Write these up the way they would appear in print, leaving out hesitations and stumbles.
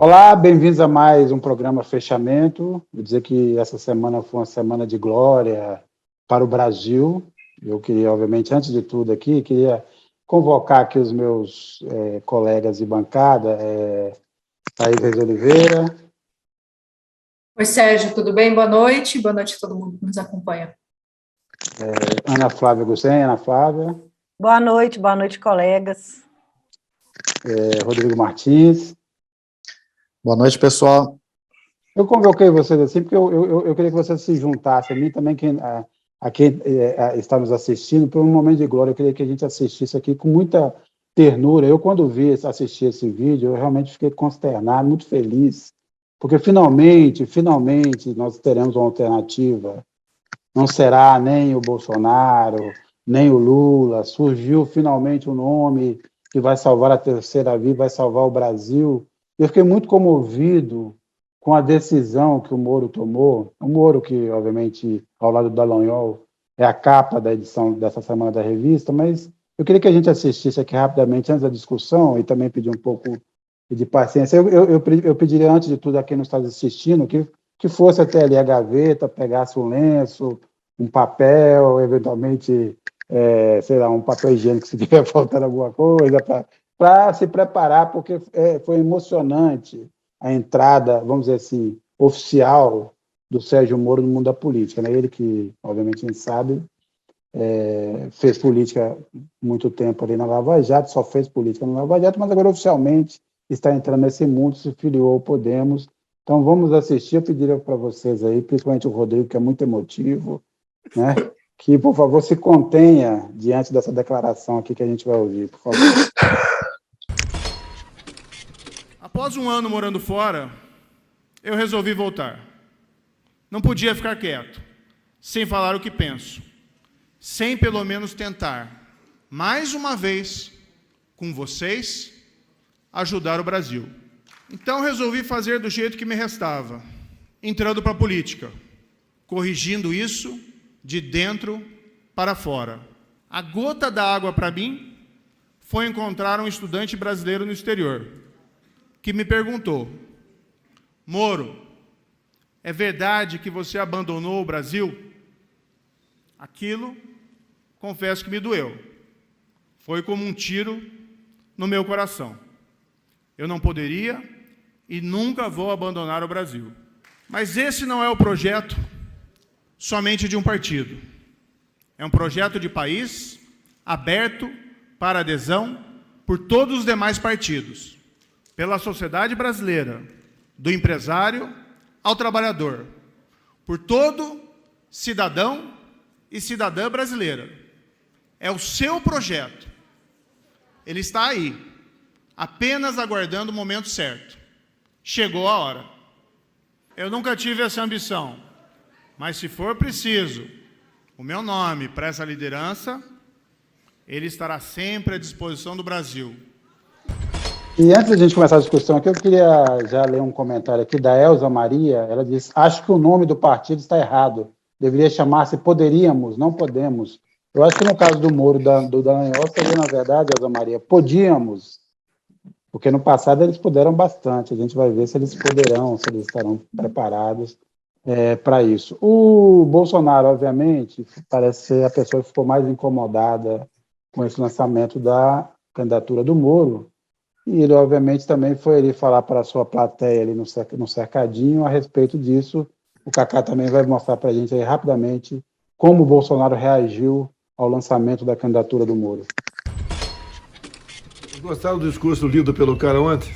Olá, bem-vindos a mais um programa Fechamento. Vou dizer que essa semana foi uma semana de glória para o Brasil. Eu queria, obviamente, antes de tudo aqui, queria convocar aqui os meus colegas de bancada, Thaís Reis Oliveira. Oi, Sérgio, tudo bem? Boa noite a todo mundo que nos acompanha. Ana Flávia Gussen, Ana Flávia. Boa noite, colegas. Rodrigo Martins. Boa noite, pessoal. Eu convoquei vocês assim porque eu queria que vocês se juntassem a mim também, a quem está nos assistindo, por um momento de glória. Eu queria que a gente assistisse aqui com muita ternura. Eu, quando assisti esse vídeo, eu realmente fiquei consternado, muito feliz, porque finalmente nós teremos uma alternativa. Não será nem o Bolsonaro, nem o Lula. Surgiu finalmente um nome que vai salvar a terceira via, vai salvar o Brasil. Eu fiquei muito comovido com a decisão que o Moro tomou. O Moro, que, obviamente, ao lado do Dallagnol, é a capa da edição dessa semana da revista, mas eu queria que a gente assistisse aqui rapidamente, antes da discussão, e também pedir um pouco de paciência. Eu pediria, antes de tudo, a quem nos está assistindo, que fosse até ali a gaveta, pegasse um lenço, um papel, eventualmente, sei lá, um papel higiênico, se tiver faltando alguma coisa, para se preparar, porque foi emocionante a entrada, vamos dizer assim, oficial do Sérgio Moro no mundo da política, né? Ele que, obviamente, a gente sabe, fez política muito tempo ali na Lava Jato, só fez política na Lava Jato, mas agora oficialmente está entrando nesse mundo, se filiou ao Podemos. Então vamos assistir. Eu pediria para vocês aí, principalmente o Rodrigo, que é muito emotivo, né? Que, por favor, se contenha diante dessa declaração aqui que a gente vai ouvir, por favor. Após um ano morando fora, eu resolvi voltar. Não podia ficar quieto, sem falar o que penso, sem pelo menos tentar, mais uma vez, com vocês, ajudar o Brasil. Então resolvi fazer do jeito que me restava, entrando para a política, corrigindo isso de dentro para fora. A gota da água para mim foi encontrar um estudante brasileiro no exterior, que me perguntou: Moro, é verdade que você abandonou o Brasil? Aquilo, confesso que me doeu. Foi como um tiro no meu coração. Eu não poderia e nunca vou abandonar o Brasil. Mas esse não é o projeto somente de um partido. É um projeto de país aberto para adesão por todos os demais partidos, pela sociedade brasileira, do empresário ao trabalhador, por todo cidadão e cidadã brasileira. É o seu projeto. Ele está aí, apenas aguardando o momento certo. Chegou a hora. Eu nunca tive essa ambição, mas se for preciso o meu nome para essa liderança, ele estará sempre à disposição do Brasil. E antes de a gente começar a discussão aqui, eu queria já ler um comentário aqui da Elza Maria. Ela diz: acho que o nome do partido está errado. Deveria chamar-se Poderíamos, não Podemos. Eu acho que no caso do Moro, do Dallagnol, seria, na verdade, Elza Maria, Podíamos. Porque no passado eles puderam bastante. A gente vai ver se eles poderão, se eles estarão preparados para isso. O Bolsonaro, obviamente, parece ser a pessoa que ficou mais incomodada com esse lançamento da candidatura do Moro. E ele, obviamente, também foi ali falar para a sua plateia ali no cercadinho a respeito disso. O Cacá também vai mostrar para a gente aí rapidamente como o Bolsonaro reagiu ao lançamento da candidatura do Moro. Gostaram do discurso lido pelo cara ontem?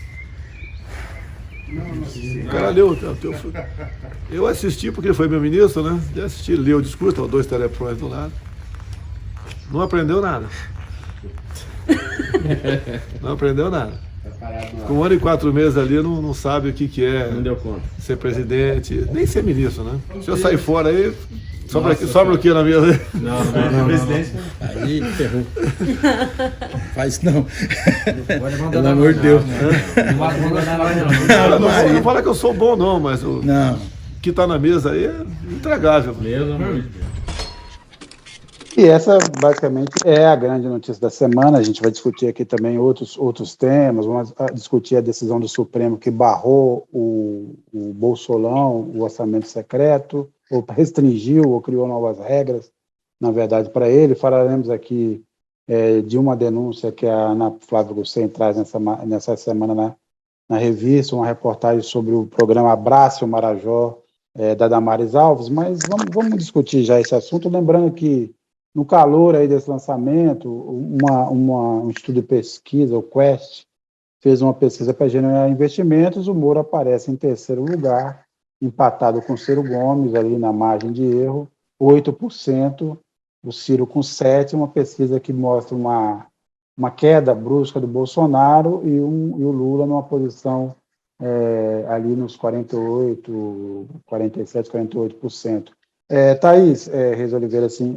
O cara leu. Eu assisti porque ele foi meu ministro, né? Eu assisti, leu o discurso, estavam 2 telefones do lado. Não aprendeu nada. Não aprendeu nada. Com 1 ano e 4 meses ali, não sabe o que é não deu conta. Ser presidente, nem ser ministro, né? Se eu sair fora aí, sobra o que na minha... Não. Presidência. Aí ferrou. Faz não. Pelo amor de Deus. Não fala que eu sou bom, não, mas o que está na mesa aí é intragável. Pelo amor de Deus. E essa, basicamente, é a grande notícia da semana. A gente vai discutir aqui também outros temas. Vamos discutir a decisão do Supremo que barrou o Bolsolão, o orçamento secreto, ou restringiu ou criou novas regras, na verdade, para ele. Falaremos aqui de uma denúncia que a Ana Flávia Gussen traz nessa semana na revista, uma reportagem sobre o programa Abrace o Marajó, da Damares Alves, mas vamos discutir já esse assunto, lembrando que no calor aí desse lançamento, um estudo de pesquisa, o Quest, fez uma pesquisa para generar investimentos, o Moro aparece em terceiro lugar, empatado com o Ciro Gomes, ali na margem de erro, 8%, o Ciro com 7%, uma pesquisa que mostra uma queda brusca do Bolsonaro e o Lula numa posição ali nos 47%, 48%. Thaís Reis Oliveira, assim,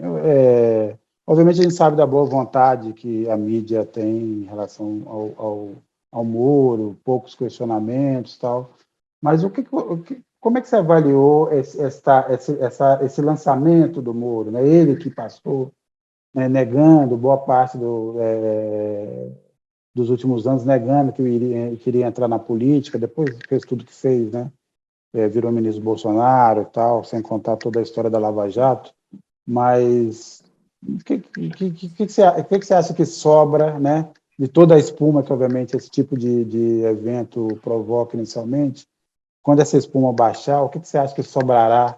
obviamente a gente sabe da boa vontade que a mídia tem em relação ao Moro, poucos questionamentos e tal, mas como é que você avaliou esse lançamento do Moro, né? Ele que passou negando boa parte dos últimos anos, negando que iria entrar na política, depois fez tudo que fez, né? Virou ministro Bolsonaro e tal, sem contar toda a história da Lava Jato, mas o que você acha que sobra, né, de toda a espuma que, obviamente, esse tipo de evento provoca inicialmente? Quando essa espuma baixar, o que você acha que sobrará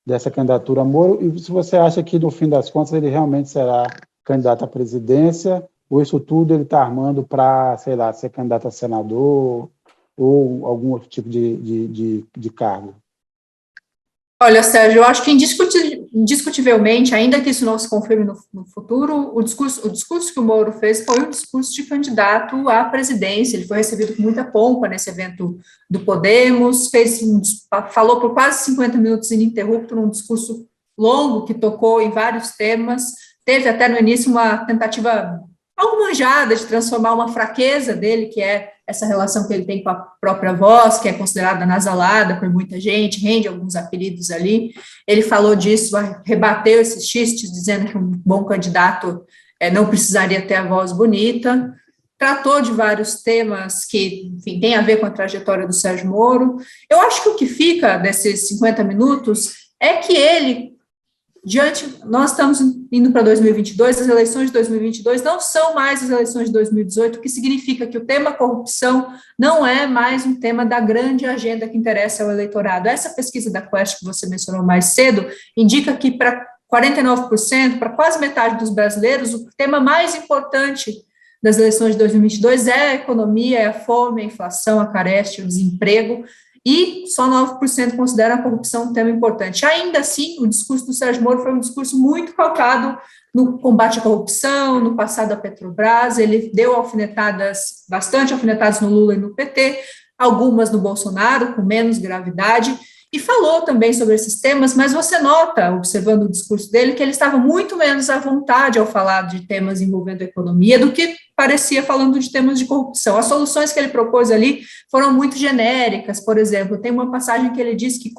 dessa candidatura a Moro? E se você acha que, no fim das contas, ele realmente será candidato à presidência, ou isso tudo ele está armando para, sei lá, ser candidato a senador ou algum outro tipo de cargo? Olha, Sérgio, eu acho que indiscutivelmente, ainda que isso não se confirme no futuro, o discurso que o Moro fez foi um discurso de candidato à presidência. Ele foi recebido com muita pompa nesse evento do Podemos, falou por quase 50 minutos ininterrupto, num discurso longo que tocou em vários temas. Teve até no início uma tentativa algo manjada de transformar uma fraqueza dele, que é essa relação que ele tem com a própria voz, que é considerada nasalada por muita gente, rende alguns apelidos ali. Ele falou disso, rebateu esses xistes, dizendo que um bom candidato não precisaria ter a voz bonita. Tratou de vários temas que, enfim, tem a ver com a trajetória do Sérgio Moro. Eu acho que o que fica desses 50 minutos é que ele, nós estamos indo para 2022, as eleições de 2022 não são mais as eleições de 2018, o que significa que o tema corrupção não é mais um tema da grande agenda que interessa ao eleitorado. Essa pesquisa da Quest que você mencionou mais cedo indica que para 49%, para quase metade dos brasileiros, o tema mais importante das eleições de 2022 é a economia, é a fome, a inflação, a carência, o desemprego, e só 9% consideram a corrupção um tema importante. Ainda assim, o discurso do Sérgio Moro foi um discurso muito calcado no combate à corrupção, no passado da Petrobras. Ele deu bastante alfinetadas no Lula e no PT, algumas no Bolsonaro, com menos gravidade, e falou também sobre esses temas, mas você nota, observando o discurso dele, que ele estava muito menos à vontade ao falar de temas envolvendo a economia do que parecia falando de temas de corrupção. As soluções que ele propôs ali foram muito genéricas. Por exemplo, tem uma passagem que ele diz que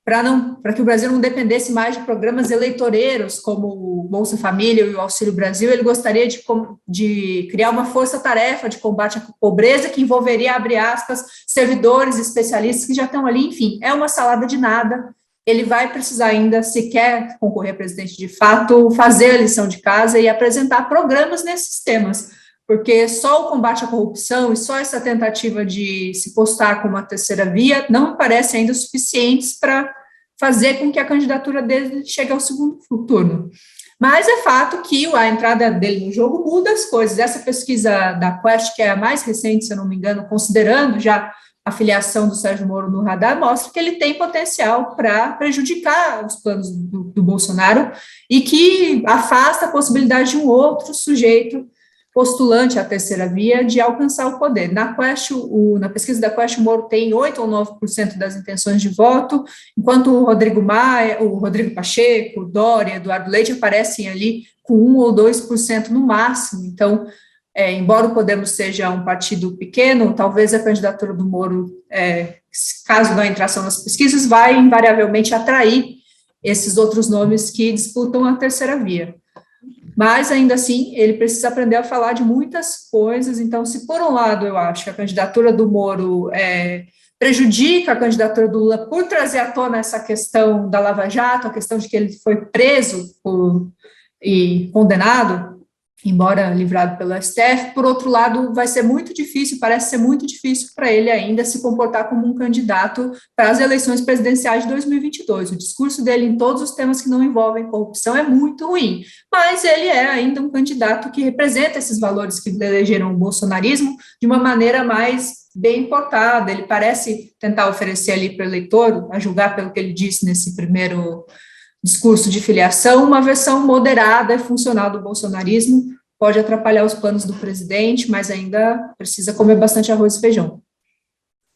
para que o Brasil não dependesse mais de programas eleitoreiros como o Bolsa Família e o Auxílio Brasil, ele gostaria de criar uma força-tarefa de combate à pobreza que envolveria, abre aspas, servidores, especialistas que já estão ali. Enfim, é uma salada de nada. Ele vai precisar ainda, se quer concorrer a presidente de fato, fazer a lição de casa e apresentar programas nesses temas, porque só o combate à corrupção e só essa tentativa de se postar como a terceira via não me parece ainda suficientes para fazer com que a candidatura dele chegue ao segundo turno. Mas é fato que a entrada dele no jogo muda as coisas. Essa pesquisa da Quest, que é a mais recente, se eu não me engano, considerando já a filiação do Sérgio Moro no radar, mostra que ele tem potencial para prejudicar os planos do Bolsonaro e que afasta a possibilidade de um outro sujeito postulante à terceira via de alcançar o poder. Na pesquisa da Quest, o Moro tem 8% ou 9% das intenções de voto, enquanto o Rodrigo Pacheco, o Dória, Eduardo Leite aparecem ali com 1% ou 2% no máximo. Então, embora o Podemos seja um partido pequeno, talvez a candidatura do Moro, caso não entração nas pesquisas, vai invariavelmente atrair esses outros nomes que disputam a terceira via. Mas, ainda assim, ele precisa aprender a falar de muitas coisas. Então, se por um lado eu acho que a candidatura do Moro prejudica a candidatura do Lula por trazer à tona essa questão da Lava Jato, a questão de que ele foi preso e condenado, embora livrado pelo STF, por outro lado, vai ser muito difícil, parece ser muito difícil para ele ainda se comportar como um candidato para as eleições presidenciais de 2022. O discurso dele em todos os temas que não envolvem corrupção é muito ruim, mas ele é ainda um candidato que representa esses valores que elegeram o bolsonarismo de uma maneira mais bem portada. Ele parece tentar oferecer ali para o eleitor, a julgar pelo que ele disse nesse primeiro discurso de filiação, uma versão moderada e funcional do bolsonarismo. Pode atrapalhar os planos do presidente, mas ainda precisa comer bastante arroz e feijão.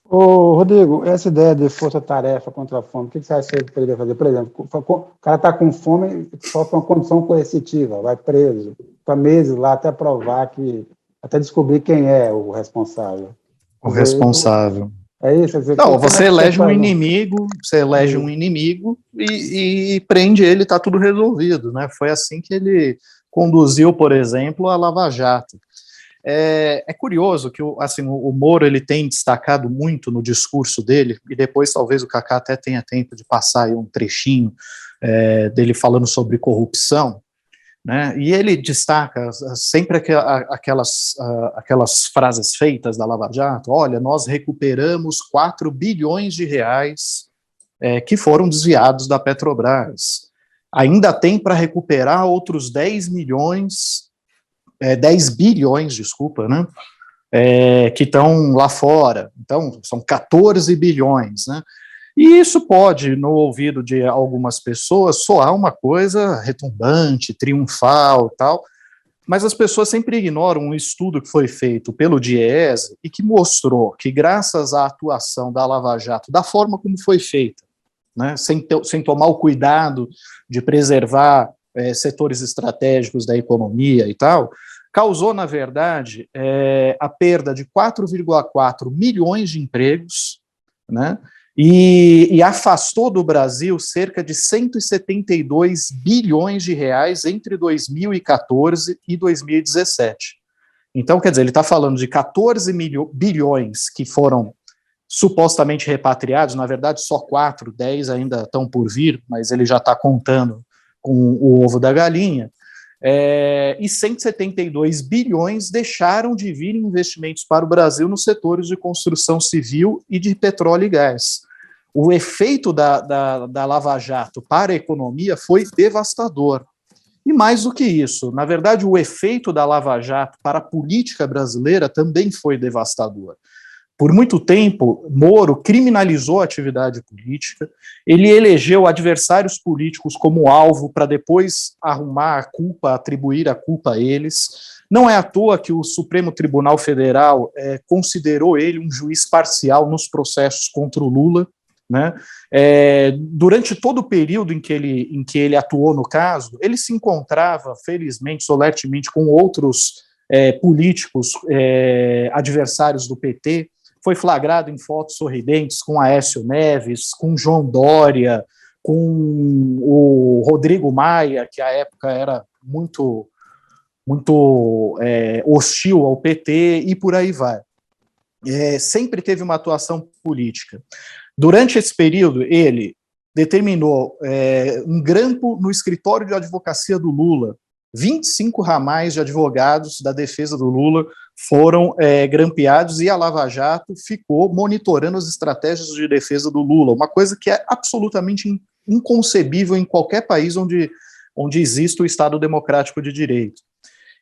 Ô, Rodrigo, essa ideia de força-tarefa contra a fome, o que você acha que ele poderia fazer? Por exemplo, o cara está com fome, sofre uma condição coercitiva, vai preso, fica meses lá até provar até descobrir quem é o responsável. O responsável. É isso? Não, você elege um inimigo, e prende ele, está tudo resolvido, né? Foi assim que ele conduziu, por exemplo, a Lava Jato. É curioso que o Moro ele tem destacado muito no discurso dele, e depois talvez o Cacá até tenha tempo de passar aí um trechinho dele falando sobre corrupção, né? E ele destaca sempre aquelas frases feitas da Lava Jato: olha, nós recuperamos 4 bilhões de reais que foram desviados da Petrobras. Ainda tem para recuperar outros 10 bilhões, né? Que estão lá fora. Então, são 14 bilhões, né? E isso pode, no ouvido de algumas pessoas, soar uma coisa retumbante, triunfal e tal, mas as pessoas sempre ignoram um estudo que foi feito pelo DIEESE e que mostrou que, graças à atuação da Lava Jato, da forma como foi feita, né, sem tomar o cuidado de preservar setores estratégicos da economia e tal, causou, na verdade, a perda de 4,4 milhões de empregos, né, e afastou do Brasil cerca de 172 bilhões de reais entre 2014 e 2017. Então, quer dizer, ele está falando de 14 bilhões que foram supostamente repatriados, na verdade só 4, 10 ainda estão por vir, mas ele já está contando com o ovo da galinha, e 172 bilhões deixaram de vir em investimentos para o Brasil nos setores de construção civil e de petróleo e gás. O efeito da Lava Jato para a economia foi devastador. E mais do que isso, na verdade, o efeito da Lava Jato para a política brasileira também foi devastador. Por muito tempo, Moro criminalizou a atividade política, ele elegeu adversários políticos como alvo para depois arrumar a culpa, atribuir a culpa a eles. Não é à toa que o Supremo Tribunal Federal considerou ele um juiz parcial nos processos contra o Lula, né? Durante todo o período em que ele atuou no caso, ele se encontrava, felizmente, solenemente, com outros políticos adversários do PT, foi flagrado em fotos sorridentes com Aécio Neves, com João Dória, com o Rodrigo Maia, que à época era muito hostil ao PT, e por aí vai. Sempre teve uma atuação política. Durante esse período, ele determinou um grampo no escritório de advocacia do Lula. 25 ramais de advogados da defesa do Lula foram grampeados, e a Lava Jato ficou monitorando as estratégias de defesa do Lula, uma coisa que é absolutamente inconcebível em qualquer país onde existe o Estado Democrático de Direito.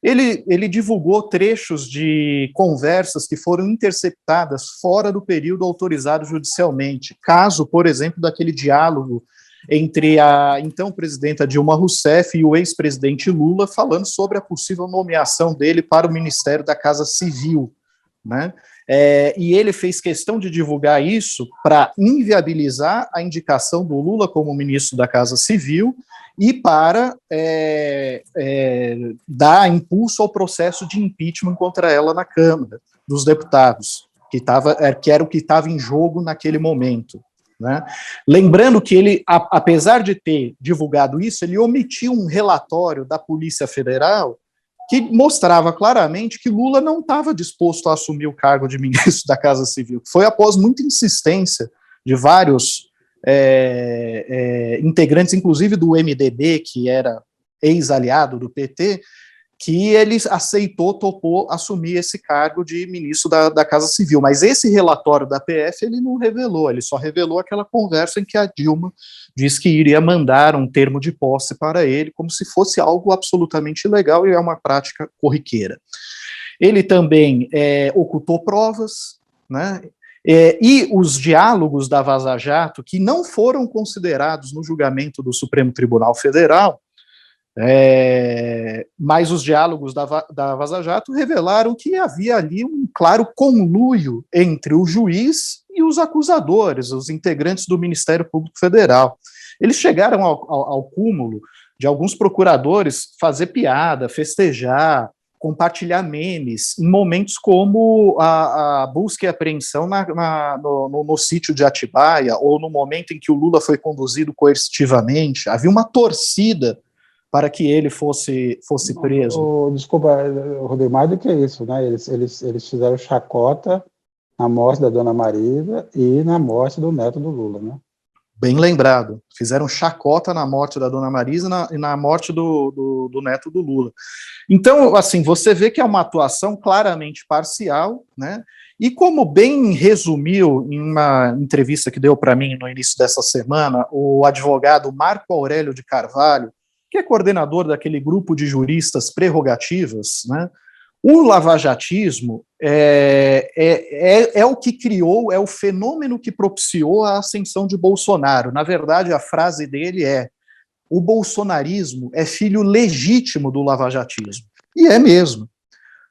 Ele divulgou trechos de conversas que foram interceptadas fora do período autorizado judicialmente, caso, por exemplo, daquele diálogo entre a então presidenta Dilma Rousseff e o ex-presidente Lula, falando sobre a possível nomeação dele para o Ministério da Casa Civil, né? E ele fez questão de divulgar isso para inviabilizar a indicação do Lula como ministro da Casa Civil e para dar impulso ao processo de impeachment contra ela na Câmara dos Deputados, que era o que estava em jogo naquele momento, né? Lembrando que ele, apesar de ter divulgado isso, ele omitiu um relatório da Polícia Federal que mostrava claramente que Lula não estava disposto a assumir o cargo de ministro da Casa Civil. Foi após muita insistência de vários integrantes, inclusive do MDB, que era ex-aliado do PT, que ele aceitou, topou assumir esse cargo de ministro da Casa Civil. Mas esse relatório da PF ele não revelou, ele só revelou aquela conversa em que a Dilma disse que iria mandar um termo de posse para ele, como se fosse algo absolutamente ilegal, e é uma prática corriqueira. Ele também ocultou provas, né? E os diálogos da Vaza Jato, que não foram considerados no julgamento do Supremo Tribunal Federal, mas os diálogos da Vaza Jato revelaram que havia ali um claro conluio entre o juiz e os acusadores, os integrantes do Ministério Público Federal. Eles chegaram ao cúmulo de alguns procuradores fazer piada, festejar, compartilhar memes em momentos como a busca e apreensão no sítio de Atibaia, ou no momento em que o Lula foi conduzido coercitivamente. Havia uma torcida para que ele fosse preso. Desculpa, Rodrigo, mais do que isso, né? Eles fizeram chacota na morte da dona Marisa e na morte do neto do Lula, né? Bem lembrado. Fizeram chacota na morte da dona Marisa e na morte do neto do Lula. Então, assim, você vê que é uma atuação claramente parcial, né? E como bem resumiu em uma entrevista que deu para mim no início dessa semana, o advogado Marco Aurélio de Carvalho, que é coordenador daquele grupo de juristas prerrogativas, né? O lavajatismo é o que criou, é o fenômeno que propiciou a ascensão de Bolsonaro. Na verdade, a frase dele é: o bolsonarismo é filho legítimo do lavajatismo. E é mesmo.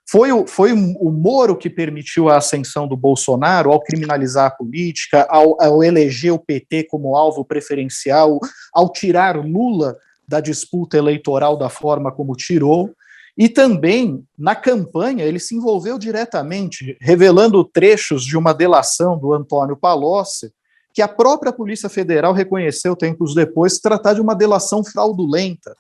Foi o Moro que permitiu a ascensão do Bolsonaro ao criminalizar a política, ao eleger o PT como alvo preferencial, ao tirar Lula da disputa eleitoral da forma como tirou. E também, na campanha, ele se envolveu diretamente, revelando trechos de uma delação do Antônio Palocci, que a própria Polícia Federal reconheceu tempos depois tratar de uma delação fraudulenta,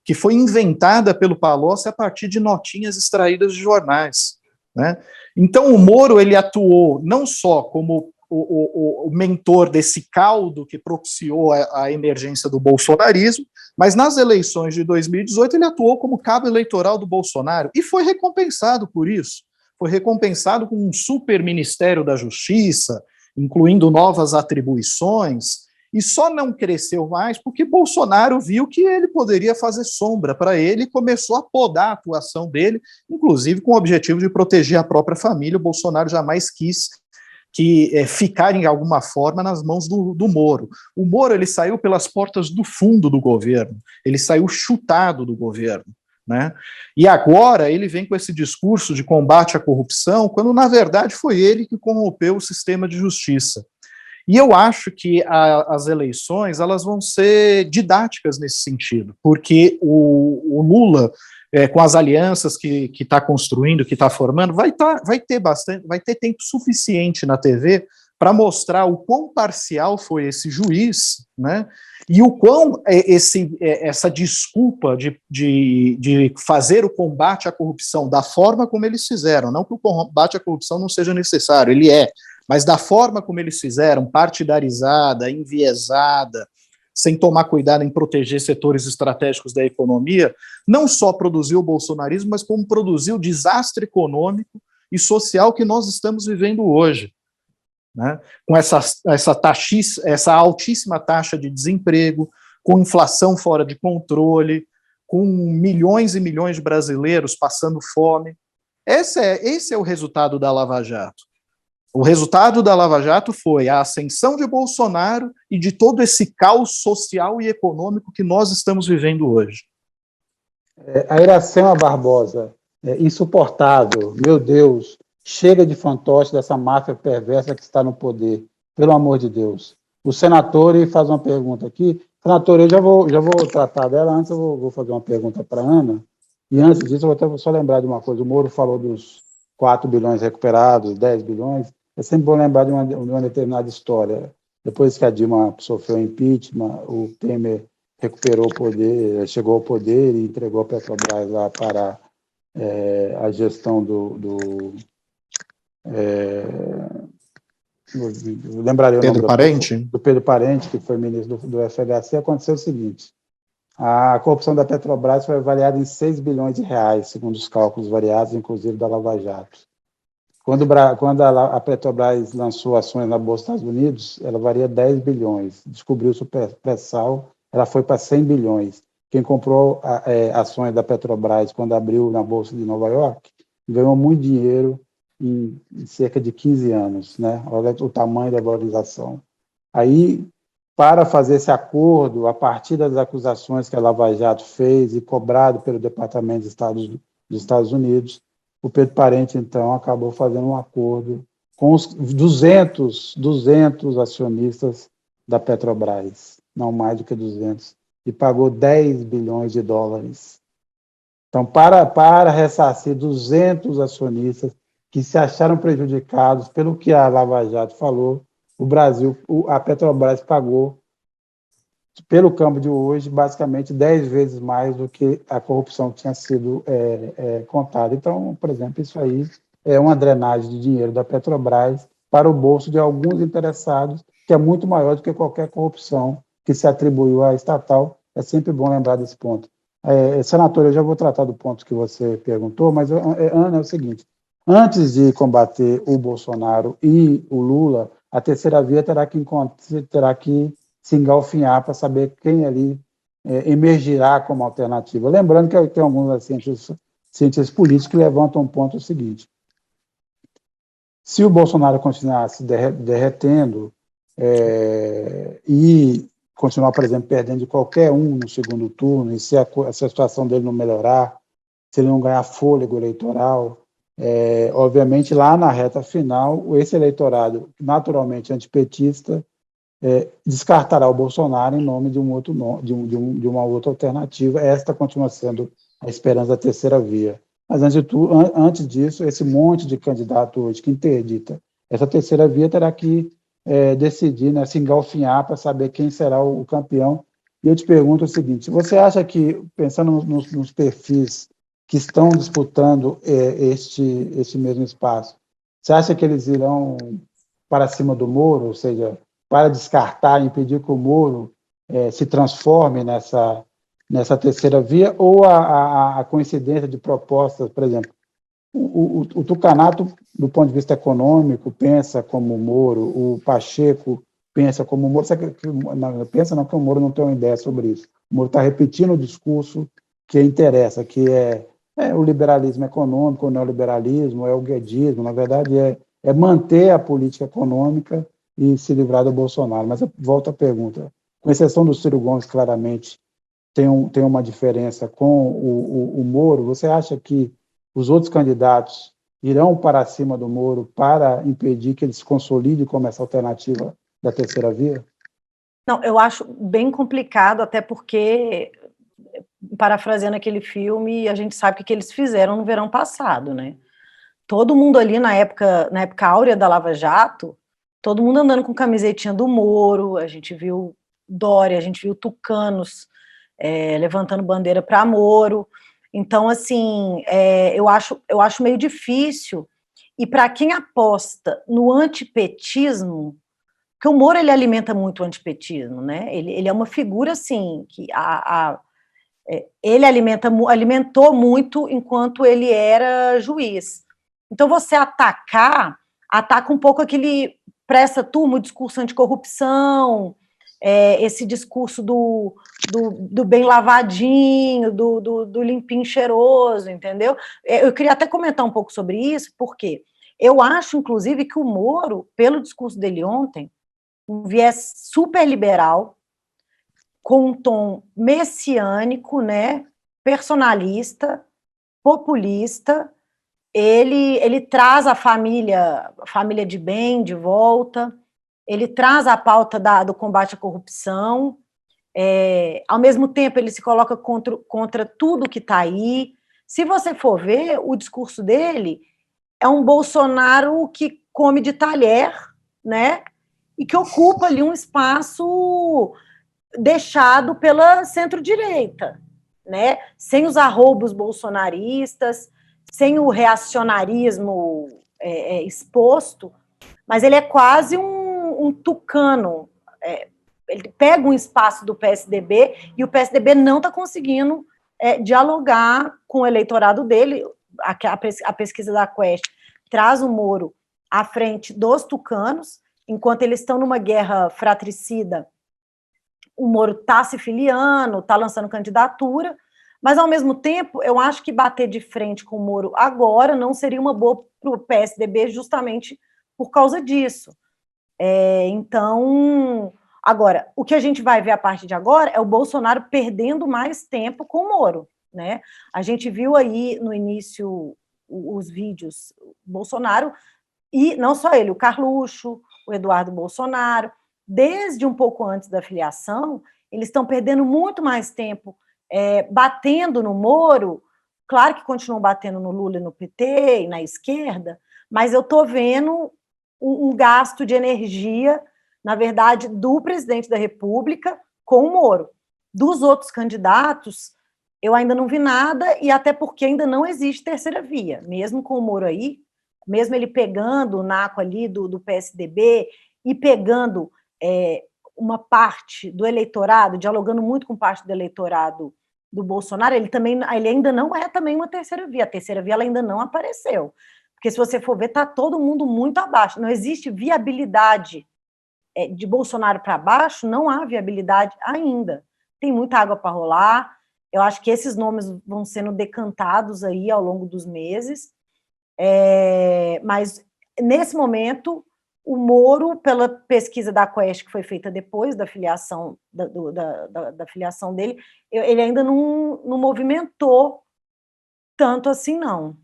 que foi inventada pelo Palocci a partir de notinhas extraídas de jornais, né? Então, o Moro ele atuou não só como o mentor desse caldo que propiciou a emergência do bolsonarismo, mas nas eleições de 2018 ele atuou como cabo eleitoral do Bolsonaro e foi recompensado por isso. Foi recompensado com um super Ministério da Justiça, incluindo novas atribuições, e só não cresceu mais porque Bolsonaro viu que ele poderia fazer sombra para ele e começou a podar a atuação dele, inclusive com o objetivo de proteger a própria família. O Bolsonaro jamais quis ficar em alguma forma nas mãos do Moro. O Moro ele saiu pelas portas do fundo do governo, ele saiu chutado do governo, né? E agora ele vem com esse discurso de combate à corrupção, quando na verdade foi ele que corrompeu o sistema de justiça. E eu acho que as eleições elas vão ser didáticas nesse sentido, porque o Lula, com as alianças que está construindo, que está formando, vai ter tempo suficiente na TV para mostrar o quão parcial foi esse juiz, né? E o quão essa desculpa de fazer o combate à corrupção da forma como eles fizeram, não que o combate à corrupção não seja necessário, ele mas da forma como eles fizeram, partidarizada, enviesada, sem tomar cuidado em proteger setores estratégicos da economia, não só produziu o bolsonarismo, mas como produziu o desastre econômico e social que nós estamos vivendo hoje, né? Com essa altíssima taxa de desemprego, com inflação fora de controle, com milhões e milhões de brasileiros passando fome. Esse é o resultado da Lava Jato. O resultado da Lava Jato foi a ascensão de Bolsonaro e de todo esse caos social e econômico que nós estamos vivendo hoje. A Iracema Barbosa, insuportável, meu Deus, chega de fantoche dessa máfia perversa que está no poder, pelo amor de Deus. O Senatori faz uma pergunta aqui. Senatori, eu já vou tratar dela, antes eu vou fazer uma pergunta para a Ana, e antes disso eu vou até só lembrar de uma coisa. O Moro falou dos 4 bilhões recuperados, 10 bilhões, é sempre bom lembrar de uma determinada história. depois que a Dilma sofreu impeachment, o Temer recuperou o poder, chegou ao poder e entregou a Petrobras lá para a gestão lembrarei o nome Pedro Parente? do Pedro Parente, que foi ministro do FHC. Aconteceu o seguinte: a corrupção da Petrobras foi avaliada em 6 bilhões de reais, segundo os cálculos variados, inclusive da Lava Jato. Quando a Petrobras lançou ações na Bolsa dos Estados Unidos, ela valia 10 bilhões. Descobriu-se o pré-sal, ela foi para 100 bilhões. Quem comprou ações da Petrobras quando abriu na Bolsa de Nova York ganhou muito dinheiro em cerca de 15 anos, né? Olha o tamanho da valorização. Aí, para fazer esse acordo, a partir das acusações que a Lava Jato fez e cobrado pelo Departamento de Estado dos Estados Unidos, o Pedro Parente, então, acabou fazendo um acordo com os 200 acionistas da Petrobras, não mais do que 200, e pagou 10 bilhões de dólares. Então, para ressarcir 200 acionistas que se acharam prejudicados pelo que a Lava Jato falou, a Petrobras pagou, pelo câmbio de hoje, basicamente 10 vezes mais do que a corrupção tinha sido contada. Então, por exemplo, isso aí é uma drenagem de dinheiro da Petrobras para o bolso de alguns interessados, que é muito maior do que qualquer corrupção que se atribuiu à estatal. É sempre bom lembrar desse ponto. Senador, eu já vou tratar do ponto que você perguntou, mas, Ana, é o seguinte: antes de combater o Bolsonaro e o Lula, a terceira via terá que se engalfinhar para saber quem ali emergirá como alternativa. Lembrando que tem alguns cientistas políticos que levantam um ponto seguinte: se o Bolsonaro continuar se derretendo e continuar, por exemplo, perdendo de qualquer um no segundo turno, e se a situação dele não melhorar, se ele não ganhar fôlego eleitoral, obviamente, lá na reta final, esse eleitorado naturalmente antipetista descartará o Bolsonaro em nome de de uma outra alternativa. Esta continua sendo a esperança da terceira via. Mas, antes disso, esse monte de candidato hoje que interdita essa terceira via terá que decidir, né, se engalfinhar para saber quem será o campeão. E eu te pergunto o seguinte: você acha que, pensando nos perfis que estão disputando este mesmo espaço, você acha que eles irão para cima do Moro, ou seja, para descartar, impedir que o Moro se transforme nessa terceira via, ou a coincidência de propostas, por exemplo, o Tucanato, do ponto de vista econômico, pensa como o Moro, o Pacheco pensa como o Moro, pensa não, que o Moro não tem uma ideia sobre isso. O Moro está repetindo o discurso que interessa, que é o liberalismo econômico, o neoliberalismo, é o guedismo, na verdade é manter a política econômica e se livrar do Bolsonaro. Mas volto à pergunta: com exceção do Ciro Gomes, claramente tem uma diferença com o Moro, você acha que os outros candidatos irão para cima do Moro para impedir que ele se consolide como essa alternativa da terceira via? Não, eu acho bem complicado, até porque, parafraseando aquele filme, a gente sabe o que eles fizeram no verão passado, né? Todo mundo ali na época áurea da Lava Jato, todo mundo andando com camisetinha do Moro, a gente viu Dória, a gente viu tucanos levantando bandeira para Moro. Então, assim, eu acho meio difícil. E para quem aposta no antipetismo, porque o Moro ele alimenta muito o antipetismo, né? Ele é uma figura, assim, que ele alimentou muito enquanto ele era juiz. Então, você ataca um pouco para essa turma, o discurso anticorrupção, esse discurso do bem lavadinho, do limpinho cheiroso, entendeu? Eu queria até comentar um pouco sobre isso, porque eu acho, inclusive, que o Moro, pelo discurso dele ontem, um viés super liberal, com um tom messiânico, né, personalista, populista. Ele traz a família de bem de volta, ele traz a pauta do combate à corrupção, ao mesmo tempo ele se coloca contra tudo que está aí. Se você for ver, o discurso dele é um Bolsonaro que come de talher, né? e que ocupa ali um espaço deixado pela centro-direita, né? Sem os arroubos bolsonaristas, sem o reacionarismo exposto, mas ele é quase um tucano. Ele pega um espaço do PSDB e o PSDB não está conseguindo dialogar com o eleitorado dele. A pesquisa da Quest traz o Moro à frente dos tucanos, enquanto eles estão numa guerra fratricida. O Moro está se filiando, está lançando candidatura, mas, ao mesmo tempo, eu acho que bater de frente com o Moro agora não seria uma boa para o PSDB justamente por causa disso. Então, agora, o que a gente vai ver a partir de agora é o Bolsonaro perdendo mais tempo com o Moro, né? A gente viu aí no início os vídeos Bolsonaro, e não só ele, o Carluxo, o Eduardo Bolsonaro, desde um pouco antes da filiação, eles estão perdendo muito mais tempo batendo no Moro. Claro que continuam batendo no Lula e no PT e na esquerda, mas eu estou vendo um gasto de energia, na verdade, do presidente da República com o Moro. Dos outros candidatos, eu ainda não vi nada, e até porque ainda não existe terceira via, mesmo com o Moro aí, mesmo ele pegando o naco ali do PSDB e pegando uma parte do eleitorado, dialogando muito com parte do eleitorado do Bolsonaro, ele ainda não é também uma terceira via. A terceira via ela ainda não apareceu. Porque, se você for ver, está todo mundo muito abaixo. Não existe viabilidade de Bolsonaro para baixo, não há viabilidade ainda. Tem muita água para rolar. Eu acho que esses nomes vão sendo decantados aí ao longo dos meses. Mas, nesse momento, o Moro, pela pesquisa da Quest, que foi feita depois da filiação, da filiação dele, ele ainda não movimentou tanto assim, não.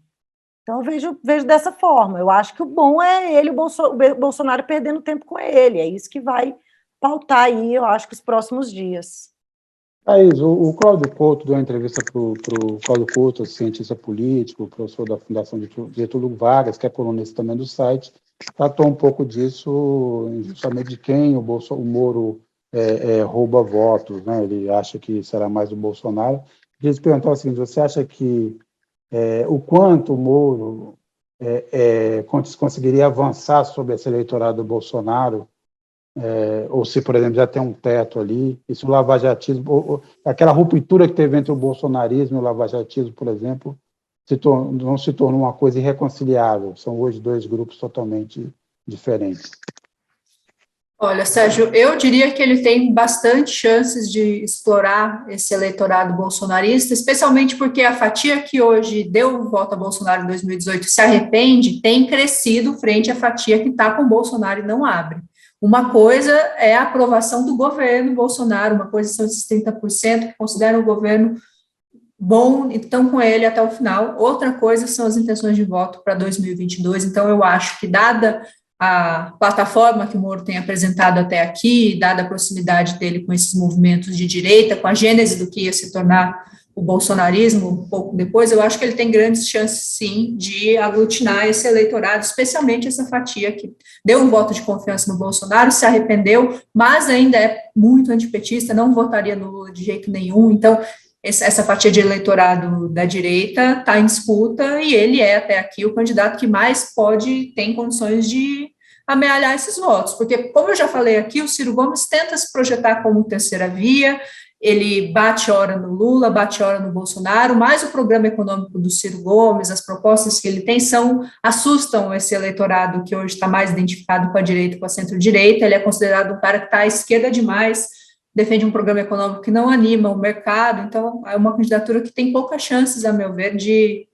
Então, eu vejo dessa forma. Eu acho que o bom é ele, o Bolsonaro perdendo tempo com ele. É isso que vai pautar aí, eu acho, que os próximos dias. Thaís, o Cláudio Couto deu uma entrevista para o Cláudio Couto, cientista político, professor da Fundação Getúlio Vargas, que é colunista também do site, tratou um pouco disso, justamente de quem o Moro rouba votos, né? Ele acha que será mais o Bolsonaro. Ele perguntou o seguinte: você acha que o quanto o Moro conseguiria avançar sobre esse eleitorado do Bolsonaro, ou se, por exemplo, já tem um teto ali, e se o lavajatismo, ou aquela ruptura que teve entre o bolsonarismo e o lavajatismo, por exemplo, não se tornou uma coisa irreconciliável. São hoje dois grupos totalmente diferentes. Olha, Sérgio, eu diria que ele tem bastante chances de explorar esse eleitorado bolsonarista, especialmente porque a fatia que hoje deu o voto a Bolsonaro em 2018 se arrepende, tem crescido frente à fatia que está com o Bolsonaro e não abre. Uma coisa é a aprovação do governo Bolsonaro, uma coisa são esses 30% que consideram o governo bom e estão com ele até o final. Outra coisa são as intenções de voto para 2022. Então, eu acho que, dada a plataforma que o Moro tem apresentado até aqui, dada a proximidade dele com esses movimentos de direita, com a gênese do que ia se tornar o bolsonarismo um pouco depois, eu acho que ele tem grandes chances, sim, de aglutinar esse eleitorado, especialmente essa fatia que deu um voto de confiança no Bolsonaro, se arrependeu, mas ainda é muito antipetista, não votaria no Lula de jeito nenhum. Então, essa fatia de eleitorado da direita está em disputa, e ele é, até aqui, o candidato que mais tem condições de amealhar esses votos, porque, como eu já falei aqui, o Ciro Gomes tenta se projetar como terceira via, ele bate hora no Lula, bate hora no Bolsonaro, mas o programa econômico do Ciro Gomes, as propostas que ele tem assustam esse eleitorado que hoje está mais identificado com a direita, com a centro-direita. Ele é considerado um cara que está à esquerda demais, defende um programa econômico que não anima o mercado, então é uma candidatura que tem poucas chances, a meu ver, de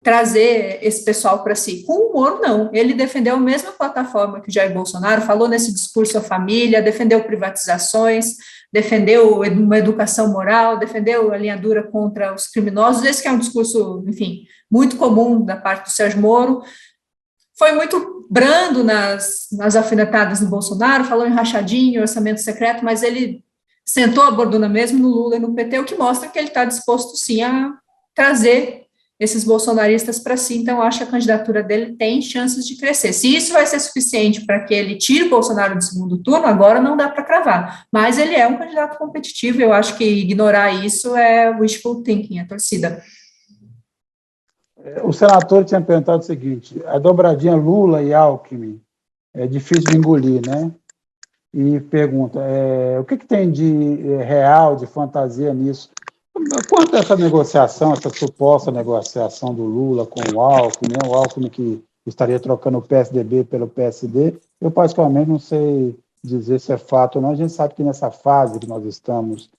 trazer esse pessoal para si. Com o Moro, não. Ele defendeu a mesma plataforma que o Jair Bolsonaro, falou nesse discurso à família, defendeu privatizações, defendeu uma educação moral, defendeu a linha dura contra os criminosos. Esse que é um discurso, enfim, muito comum da parte do Sérgio Moro. Foi muito brando nas alfinetadas do Bolsonaro, falou em rachadinho, orçamento secreto, mas ele sentou a borduna mesmo no Lula e no PT, o que mostra que ele está disposto, sim, a trazer esses bolsonaristas para si, então eu acho que a candidatura dele tem chances de crescer. Se isso vai ser suficiente para que ele tire o Bolsonaro do segundo turno, agora não dá para cravar, mas ele é um candidato competitivo, eu acho que ignorar isso é wishful thinking, a torcida. O senador tinha perguntado o seguinte, a dobradinha Lula e Alckmin é difícil de engolir, né? E pergunta, o que tem de real, de fantasia nisso? Quanto a essa negociação, essa suposta negociação do Lula com o Alckmin, né? O Alckmin que estaria trocando o PSDB pelo PSD, eu particularmente não sei dizer se é fato ou não. A gente sabe que nessa fase que nós estamos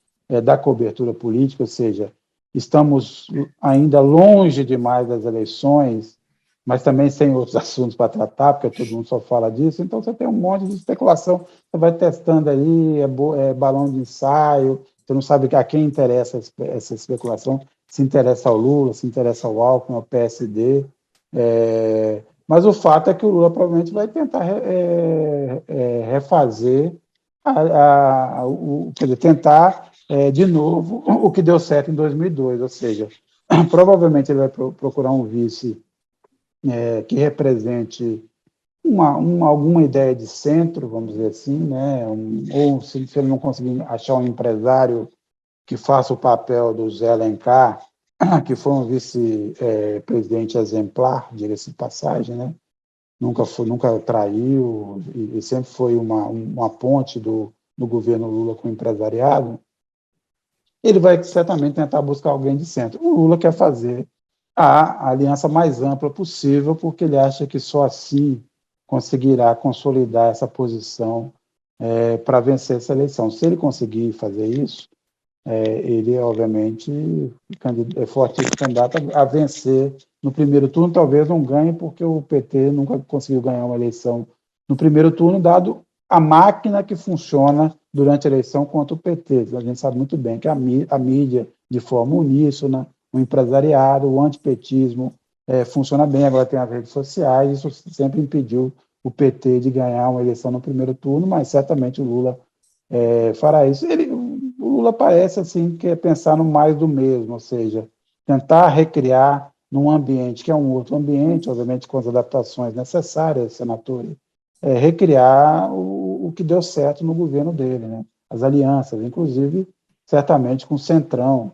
da cobertura política, ou seja, estamos ainda longe demais das eleições, mas também sem outros assuntos para tratar, porque todo mundo só fala disso, então você tem um monte de especulação, você vai testando aí, balão de ensaio, você não sabe a quem interessa essa especulação, se interessa ao Lula, se interessa ao Alckmin, ao PSD, mas o fato é que o Lula provavelmente vai tentar refazer, quer dizer, tentar de novo o que deu certo em 2002, ou seja, provavelmente ele vai procurar um vice que represente alguma ideia de centro, vamos dizer assim, né? Ou se ele não conseguir achar um empresário que faça o papel do Zé Alencar, que foi um vice-presidente exemplar, diga-se de passagem, né? Nunca traiu e sempre foi uma ponte do governo Lula com o empresariado. Ele vai certamente tentar buscar alguém de centro. O Lula quer fazer a aliança mais ampla possível, porque ele acha que só assim conseguirá consolidar essa posição para vencer essa eleição. Se ele conseguir fazer isso, ele, obviamente, é fortíssimo candidato a vencer no primeiro turno. Talvez não ganhe, porque o PT nunca conseguiu ganhar uma eleição no primeiro turno, dado a máquina que funciona durante a eleição contra o PT. A gente sabe muito bem que a mídia, de forma uníssona, o empresariado, o antipetismo funciona bem, agora tem as redes sociais, isso sempre impediu o PT de ganhar uma eleição no primeiro turno, mas certamente o Lula fará isso. O Lula parece assim, que é pensar no mais do mesmo, ou seja, tentar recriar num ambiente que é um outro ambiente, obviamente com as adaptações necessárias, senadores, recriar o que deu certo no governo dele, né? As alianças, inclusive, certamente com o Centrão.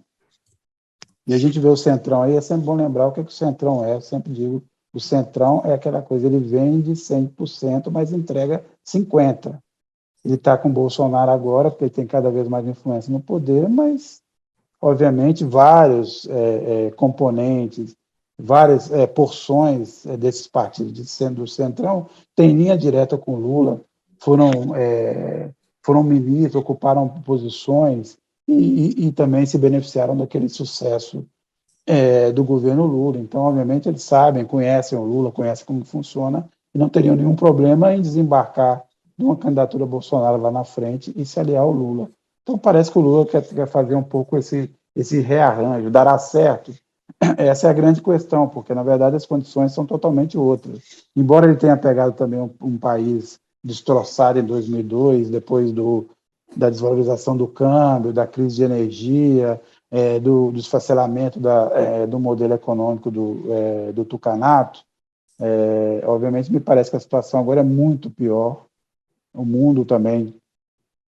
E a gente vê o Centrão aí, é sempre bom lembrar o que o Centrão é. Eu sempre digo, o Centrão é aquela coisa, ele vende 100%, mas entrega 50%. Ele está com o Bolsonaro agora, porque ele tem cada vez mais influência no poder, mas, obviamente, vários componentes, várias porções desses partidos do Centrão têm linha direta com Lula, foram ministros, ocuparam posições e também se beneficiaram daquele sucesso do governo Lula. Então, obviamente, eles sabem, conhecem o Lula, conhecem como funciona, e não teriam nenhum problema em desembarcar de uma candidatura Bolsonaro lá na frente e se aliar ao Lula. Então, parece que o Lula quer fazer um pouco esse rearranjo. Dará certo? Essa é a grande questão, porque, na verdade, as condições são totalmente outras. Embora ele tenha pegado também um país destroçado em 2002, depois da desvalorização do câmbio, da crise de energia, do desfacelamento do modelo econômico do tucanato, obviamente me parece que a situação agora é muito pior. O mundo também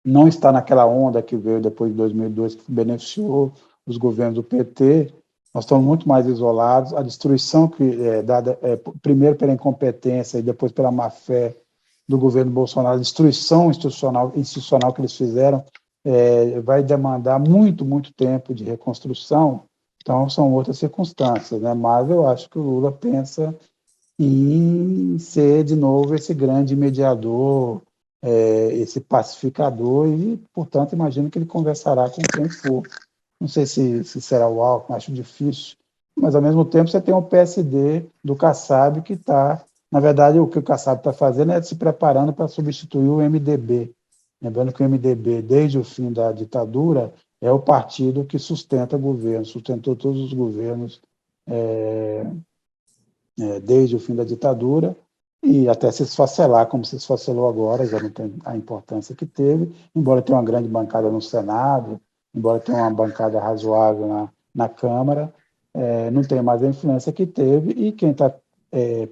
não está naquela onda que veio depois de 2002, que beneficiou os governos do PT. Nós estamos muito mais isolados. A destruição que é dada, primeiro pela incompetência e depois pela má-fé do governo Bolsonaro, a destruição institucional que eles fizeram, vai demandar muito, muito tempo de reconstrução. Então, são outras circunstâncias, né? Mas eu acho que o Lula pensa em ser, de novo, esse grande mediador, esse pacificador e, portanto, imagino que ele conversará com quem for. Não sei se será o Alckmin, acho difícil, mas, ao mesmo tempo, você tem o PSD do Kassab que está, na verdade, o que o Kassab está fazendo é se preparando para substituir o MDB. Lembrando que o MDB, desde o fim da ditadura, é o partido que sustenta o governo, sustentou todos os governos desde o fim da ditadura, e até se esfacelar, como se esfacelou agora, já não tem a importância que teve, embora tenha uma grande bancada no Senado, embora tenha uma bancada razoável na Câmara, não tem mais a influência que teve, e quem está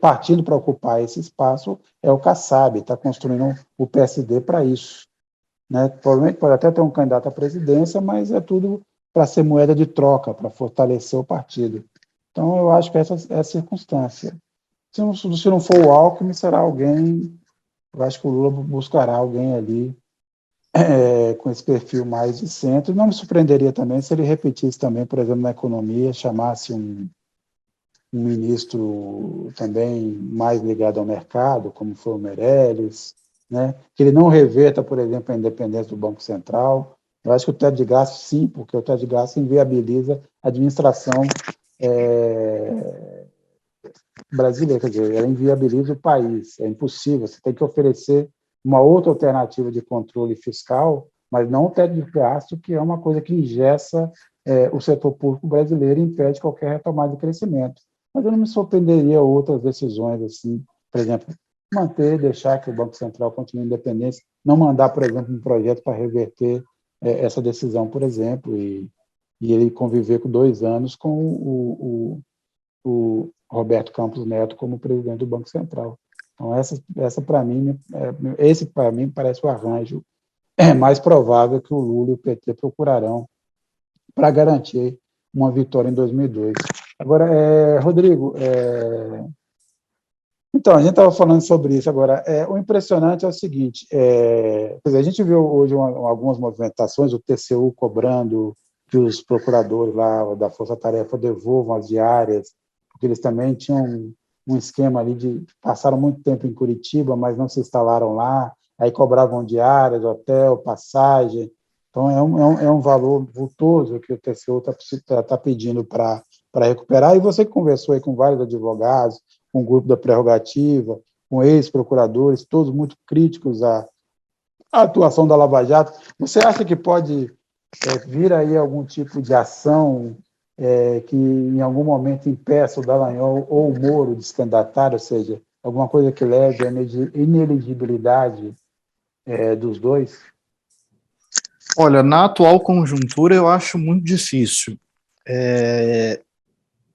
partindo para ocupar esse espaço é o Kassab, está construindo o PSD para isso. Né? Provavelmente pode até ter um candidato à presidência, mas é tudo para ser moeda de troca, para fortalecer o partido. Então, eu acho que essa é a circunstância. Se não for o Alckmin, será alguém. Eu acho que o Lula buscará alguém ali com esse perfil mais de centro. Não me surpreenderia também se ele repetisse também, por exemplo, na economia, chamasse um ministro também mais ligado ao mercado, como foi o Meirelles, né? Que ele não reverta, por exemplo, a independência do Banco Central. Eu acho que o teto de gastos, sim, porque o teto de gastos inviabiliza a administração brasileira, quer dizer, ela inviabiliza o país, é impossível, você tem que oferecer uma outra alternativa de controle fiscal, mas não o teto de gasto, que é uma coisa que engessa o setor público brasileiro e impede qualquer retomada de crescimento. Mas eu não me surpreenderia outras decisões, assim, por exemplo, deixar que o Banco Central continue independente, não mandar, por exemplo, um projeto para reverter essa decisão, por exemplo, e ele conviver com 2 anos com o Roberto Campos Neto como presidente do Banco Central. Então, esse para mim parece o arranjo mais provável que o Lula e o PT procurarão para garantir uma vitória em 2002. Agora, Rodrigo, então, a gente estava falando sobre isso agora. O impressionante é o seguinte, quer dizer, a gente viu hoje algumas movimentações, o TCU cobrando que os procuradores lá da Força Tarefa devolvam as diárias, porque eles também tinham um esquema ali passaram muito tempo em Curitiba, mas não se instalaram lá, aí cobravam diárias, hotel, passagem. Então, é um valor vultoso que o TCU está pedindo para recuperar. E você que conversou aí com vários advogados, com o grupo da prerrogativa, com ex-procuradores, todos muito críticos à atuação da Lava Jato, você acha que pode vir aí algum tipo de ação que em algum momento impeça o Dallagnol ou o Moro de se candidatar, ou seja, alguma coisa que leve à inelegibilidade dos dois? Olha, na atual conjuntura eu acho muito difícil.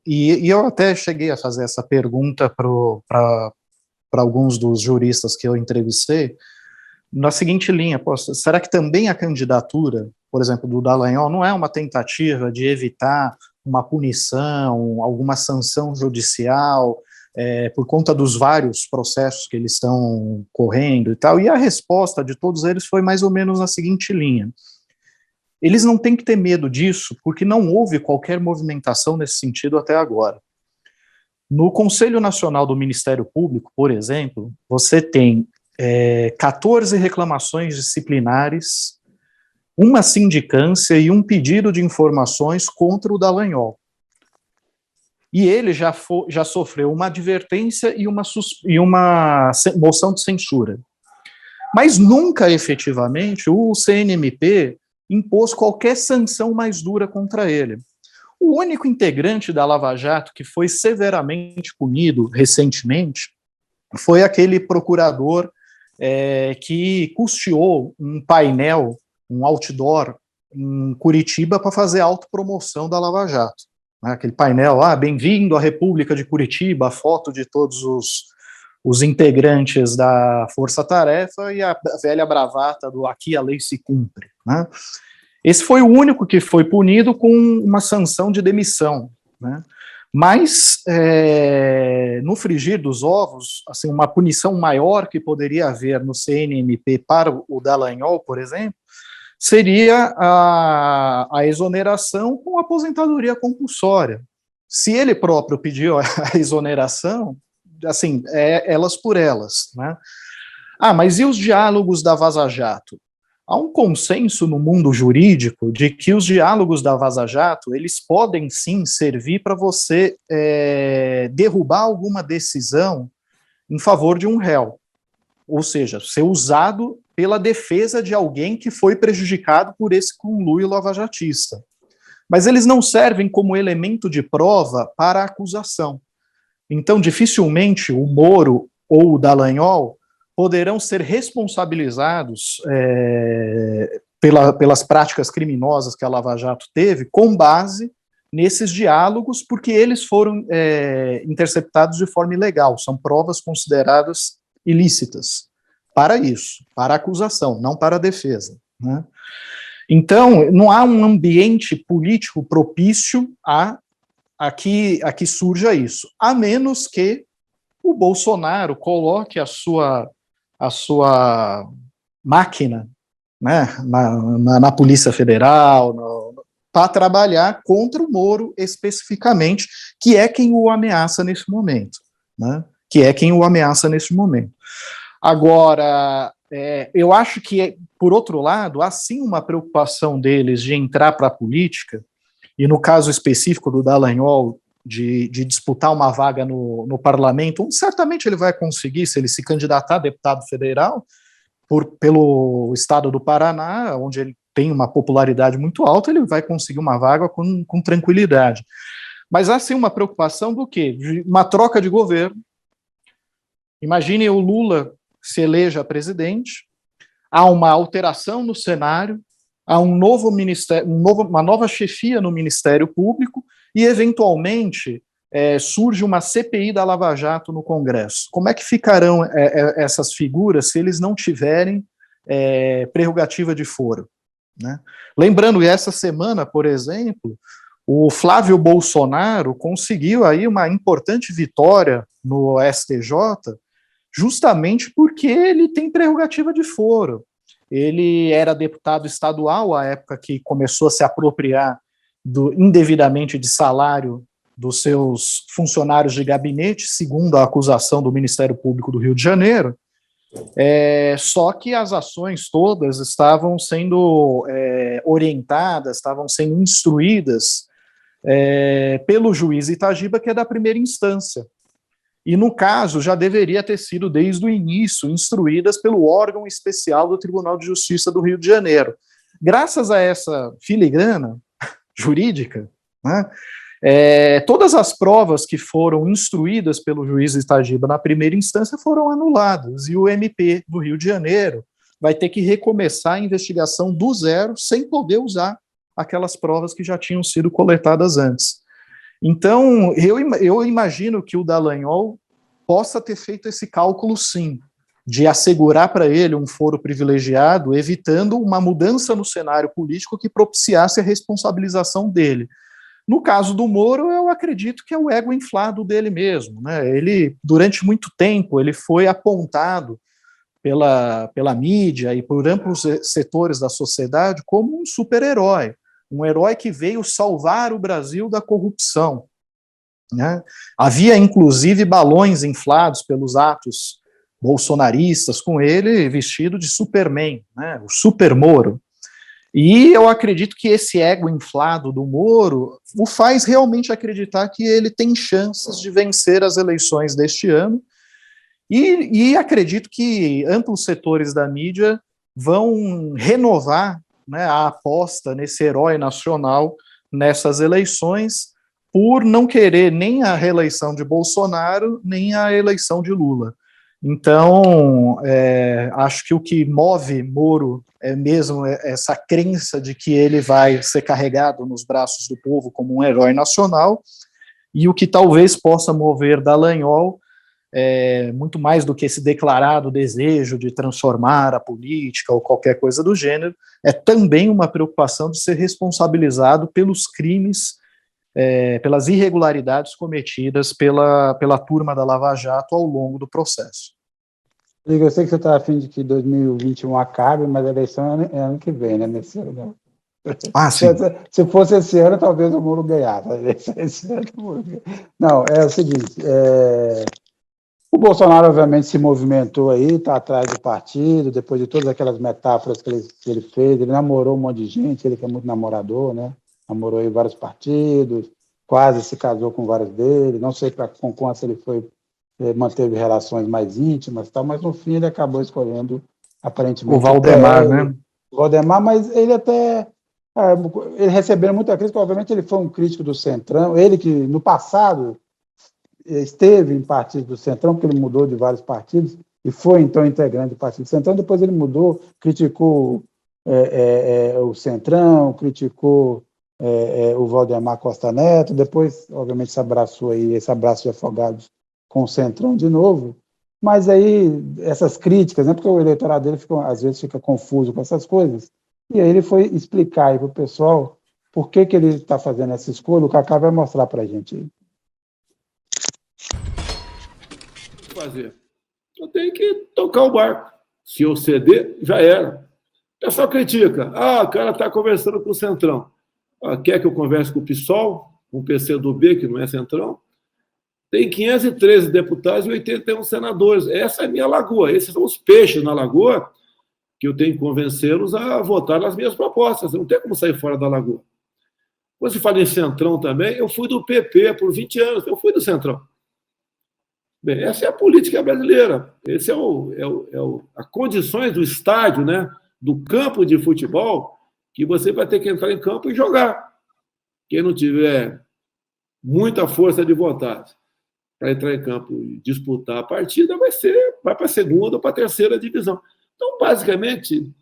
E eu até cheguei a fazer essa pergunta para alguns dos juristas que eu entrevistei, na seguinte linha: será que também a candidatura, por exemplo, do Dallagnol, não é uma tentativa de evitar uma punição, alguma sanção judicial, por conta dos vários processos que eles estão correndo e tal? E a resposta de todos eles foi mais ou menos na seguinte linha: eles não têm que ter medo disso, porque não houve qualquer movimentação nesse sentido até agora. No Conselho Nacional do Ministério Público, por exemplo, você tem 14 reclamações disciplinares, uma sindicância e um pedido de informações contra o Dallagnol. E ele já sofreu uma advertência e uma moção de censura. Mas nunca, efetivamente, o CNMP impôs qualquer sanção mais dura contra ele. O único integrante da Lava Jato que foi severamente punido recentemente foi aquele procurador que custeou um painel, um outdoor em Curitiba para fazer autopromoção da Lava Jato. Aquele painel, bem-vindo à República de Curitiba, a foto de todos os integrantes da Força Tarefa e a velha bravata do aqui a lei se cumpre, né? Esse foi o único que foi punido com uma sanção de demissão, né? Mas, no frigir dos ovos, assim, uma punição maior que poderia haver no CNMP para o Dallagnol, por exemplo, seria a exoneração com aposentadoria compulsória. Se ele próprio pediu a exoneração, assim, elas por elas, né? Mas e os diálogos da Vaza Jato? Há um consenso no mundo jurídico de que os diálogos da Vaza Jato, eles podem sim servir para você derrubar alguma decisão em favor de um réu, ou seja, ser usado pela defesa de alguém que foi prejudicado por esse conluio lavajatista. Mas eles não servem como elemento de prova para a acusação. Então, dificilmente o Moro ou o Dallagnol poderão ser responsabilizados pelas práticas criminosas que a Lava Jato teve com base nesses diálogos, porque eles foram interceptados de forma ilegal, são provas consideradas ilícitas para isso, para a acusação, não para a defesa, né? Então, não há um ambiente político propício a que surja isso, a menos que o Bolsonaro coloque a sua máquina, né, na Polícia Federal, para trabalhar contra o Moro especificamente, que é quem o ameaça nesse momento, né, Agora, eu acho que, por outro lado, há sim uma preocupação deles de entrar para a política, e no caso específico do Dallagnol, de disputar uma vaga no parlamento, onde certamente ele vai conseguir, se ele se candidatar a deputado federal, pelo estado do Paraná, onde ele tem uma popularidade muito alta, ele vai conseguir uma vaga com tranquilidade. Mas há sim uma preocupação do quê? De uma troca de governo. Imagine o Lula se eleja presidente, há uma alteração no cenário, há um novo ministério, uma nova chefia no Ministério Público e, eventualmente, surge uma CPI da Lava Jato no Congresso. Como é que ficarão essas figuras se eles não tiverem prerrogativa de foro, né? Lembrando que essa semana, por exemplo, o Flávio Bolsonaro conseguiu aí uma importante vitória no STJ, justamente porque ele tem prerrogativa de foro. Ele era deputado estadual à época que começou a se apropriar indevidamente de salário dos seus funcionários de gabinete, segundo a acusação do Ministério Público do Rio de Janeiro, só que as ações todas estavam sendo orientadas, estavam sendo instruídas pelo juiz Itagiba, que é da primeira instância. E, no caso, já deveria ter sido, desde o início, instruídas pelo órgão especial do Tribunal de Justiça do Rio de Janeiro. Graças a essa filigrana jurídica, né, todas as provas que foram instruídas pelo juiz Itagiba na primeira instância foram anuladas, e o MP do Rio de Janeiro vai ter que recomeçar a investigação do zero, sem poder usar aquelas provas que já tinham sido coletadas antes. Então, eu imagino que o Dallagnol possa ter feito esse cálculo, sim, de assegurar para ele um foro privilegiado, evitando uma mudança no cenário político que propiciasse a responsabilização dele. No caso do Moro, eu acredito que é o ego inflado dele mesmo, né? Ele, durante muito tempo, ele foi apontado pela mídia e por amplos setores da sociedade como um super-herói, um herói que veio salvar o Brasil da corrupção, né? Havia, inclusive, balões inflados pelos atos bolsonaristas com ele vestido de Superman, né? O Super Moro. E eu acredito que esse ego inflado do Moro o faz realmente acreditar que ele tem chances de vencer as eleições deste ano, e acredito que amplos setores da mídia vão renovar, né, a aposta nesse herói nacional nessas eleições, por não querer nem a reeleição de Bolsonaro, nem a eleição de Lula. Então, acho que o que move Moro é mesmo essa crença de que ele vai ser carregado nos braços do povo como um herói nacional, e o que talvez possa mover Dallagnol, muito mais do que esse declarado desejo de transformar a política ou qualquer coisa do gênero, é também uma preocupação de ser responsabilizado pelos crimes, pelas irregularidades cometidas pela turma da Lava Jato ao longo do processo. Eu sei que você está a fim de que 2021 acabe, mas a eleição é ano que vem, né? Nesse ano. Ah, sim. Se fosse esse ano, talvez o Moro ganhasse. Esse ano, não, é o seguinte, o Bolsonaro, obviamente, se movimentou aí, está atrás do partido, depois de todas aquelas metáforas que ele fez, ele namorou um monte de gente, ele que é muito namorador, né? Namorou aí vários partidos, quase se casou com vários deles, não sei com quantos ele manteve relações mais íntimas, tal, mas no fim ele acabou escolhendo, aparentemente, o Valdemar, né? O Valdemar, mas ele até... ele recebeu muita crítica, obviamente ele foi um crítico do Centrão, ele que no passado esteve em partido do Centrão, porque ele mudou de vários partidos, e foi então integrante do Partido do Centrão, depois ele mudou, criticou o Centrão, criticou o Valdemar Costa Neto, depois, obviamente, se abraçou aí, esse abraço de afogados com o Centrão de novo, mas aí essas críticas, né, porque o eleitorado dele às vezes fica confuso com essas coisas, e aí ele foi explicar aí para o pessoal por que ele está fazendo essa escolha. O Cacá vai mostrar para a gente aí. Fazer. Eu tenho que tocar o barco. Se eu ceder, já era. O pessoal critica. O cara está conversando com o Centrão. Quer que eu converse com o PSOL, com o PCdoB, que não é Centrão? Tem 513 deputados e 81 senadores. Essa é a minha lagoa. Esses são os peixes na lagoa que eu tenho que convencê-los a votar nas minhas propostas. Não tem como sair fora da lagoa. Quando se fala em Centrão também, eu fui do PP por 20 anos. Eu fui do Centrão. Bem, essa é a política brasileira. Esse as condições do estádio, né, do campo de futebol, que você vai ter que entrar em campo e jogar. Quem não tiver muita força de vontade para entrar em campo e disputar a partida, vai para a segunda ou para a terceira divisão. Então, basicamente,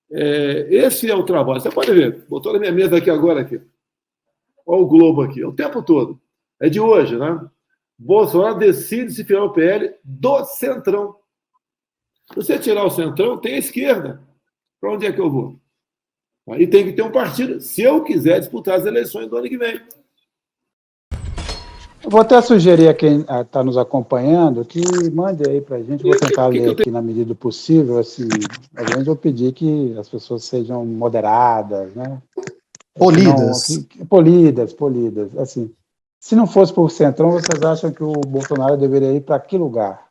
esse é o trabalho. Você pode ver, botou na minha mesa aqui agora. Olha o Globo aqui, o tempo todo. É de hoje, né? Bolsonaro decide se fiar o PL do Centrão. Se você tirar o Centrão, tem a esquerda. Para onde é que eu vou? Aí tem que ter um partido, se eu quiser disputar as eleições do ano que vem. Eu vou até sugerir a quem está nos acompanhando que mande aí para a gente. Vou tentar ler aqui na medida do possível. Assim, obviamente, vou pedir que as pessoas sejam moderadas, né? Polidas. Polidas. Assim, se não fosse por Centrão, vocês acham que o Bolsonaro deveria ir para que lugar?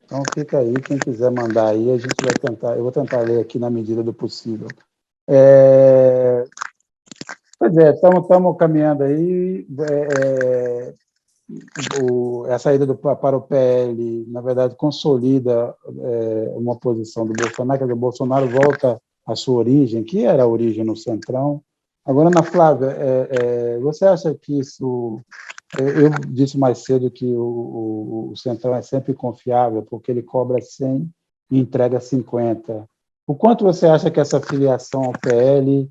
Então fica aí, quem quiser mandar aí, a gente vai tentar. Eu vou tentar ler aqui na medida do possível. Pois é, estamos caminhando aí. A saída para o PL, na verdade, consolida uma posição do Bolsonaro, quer dizer, o Bolsonaro volta à sua origem, que era a origem no Centrão. Agora, Ana Flávia, você acha que isso... Eu disse mais cedo que o Centrão é sempre confiável, porque ele cobra 100 e entrega 50. O quanto você acha que essa filiação ao PL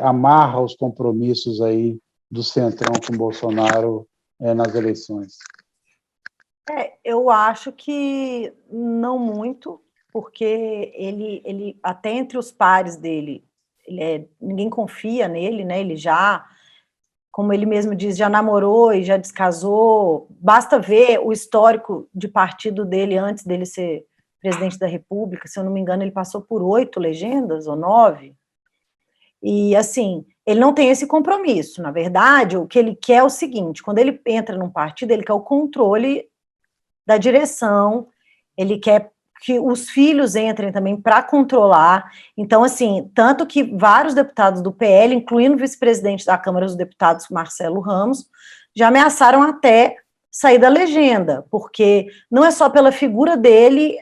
amarra os compromissos aí do Centrão com Bolsonaro nas eleições? Eu acho que não muito, porque ele até entre os pares dele, ninguém confia nele, né? Ele já, como ele mesmo diz, já namorou e já descasou. Basta ver o histórico de partido dele antes dele ser presidente da República. Se eu não me engano, ele passou por 8 legendas ou 9. E, assim, ele não tem esse compromisso. Na verdade, o que ele quer é o seguinte: quando ele entra num partido, ele quer o controle da direção, ele quer que os filhos entrem também para controlar. Então, assim, tanto que vários deputados do PL, incluindo o vice-presidente da Câmara dos Deputados, Marcelo Ramos, já ameaçaram até sair da legenda, porque não é só pela figura dele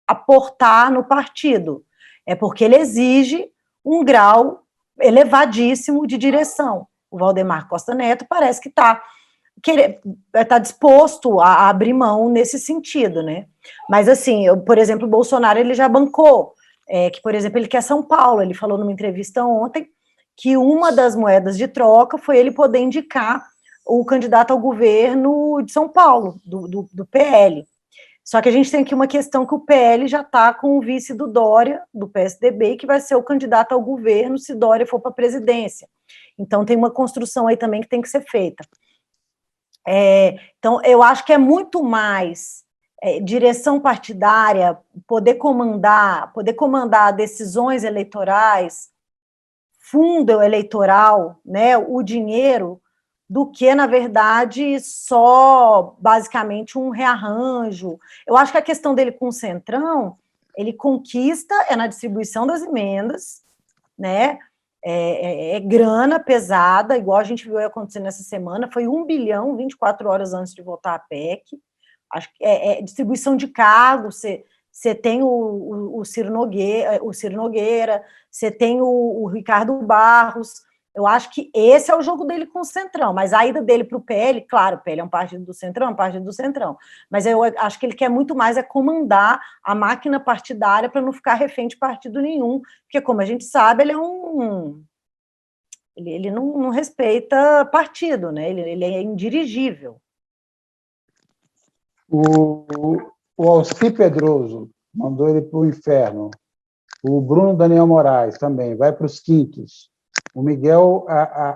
aportar no partido, é porque ele exige um grau elevadíssimo de direção. O Valdemar Costa Neto parece que está disposto a abrir mão nesse sentido, né? Mas, assim, por exemplo, o Bolsonaro, ele já bancou, que, por exemplo, ele quer São Paulo. Ele falou numa entrevista ontem que uma das moedas de troca foi ele poder indicar o candidato ao governo de São Paulo, do PL. Só que a gente tem aqui uma questão que o PL já está com o vice do Dória, do PSDB, que vai ser o candidato ao governo se Dória for para a presidência. Então, tem uma construção aí também que tem que ser feita. Então, eu acho que é muito mais direção partidária, poder comandar decisões eleitorais, fundo eleitoral, né, o dinheiro, do que, na verdade, só, basicamente, um rearranjo. Eu acho que a questão dele com o Centrão, ele conquista na distribuição das emendas, né, grana pesada, igual a gente viu acontecer nessa semana, foi 1 bilhão 24 horas antes de votar a PEC. Acho que distribuição de cargos, você tem o Ciro Nogueira, você tem o Ricardo Barros. Eu acho que esse é o jogo dele com o Centrão, mas a ida dele para o PL, claro, o PL é um partido do Centrão, mas eu acho que ele quer muito mais comandar a máquina partidária para não ficar refém de partido nenhum, porque, como a gente sabe, ele é Ele não respeita partido, né? Ele é indirigível. O Alci Pedroso mandou ele para o inferno. O Bruno Daniel Moraes também vai para os quintos. O Miguel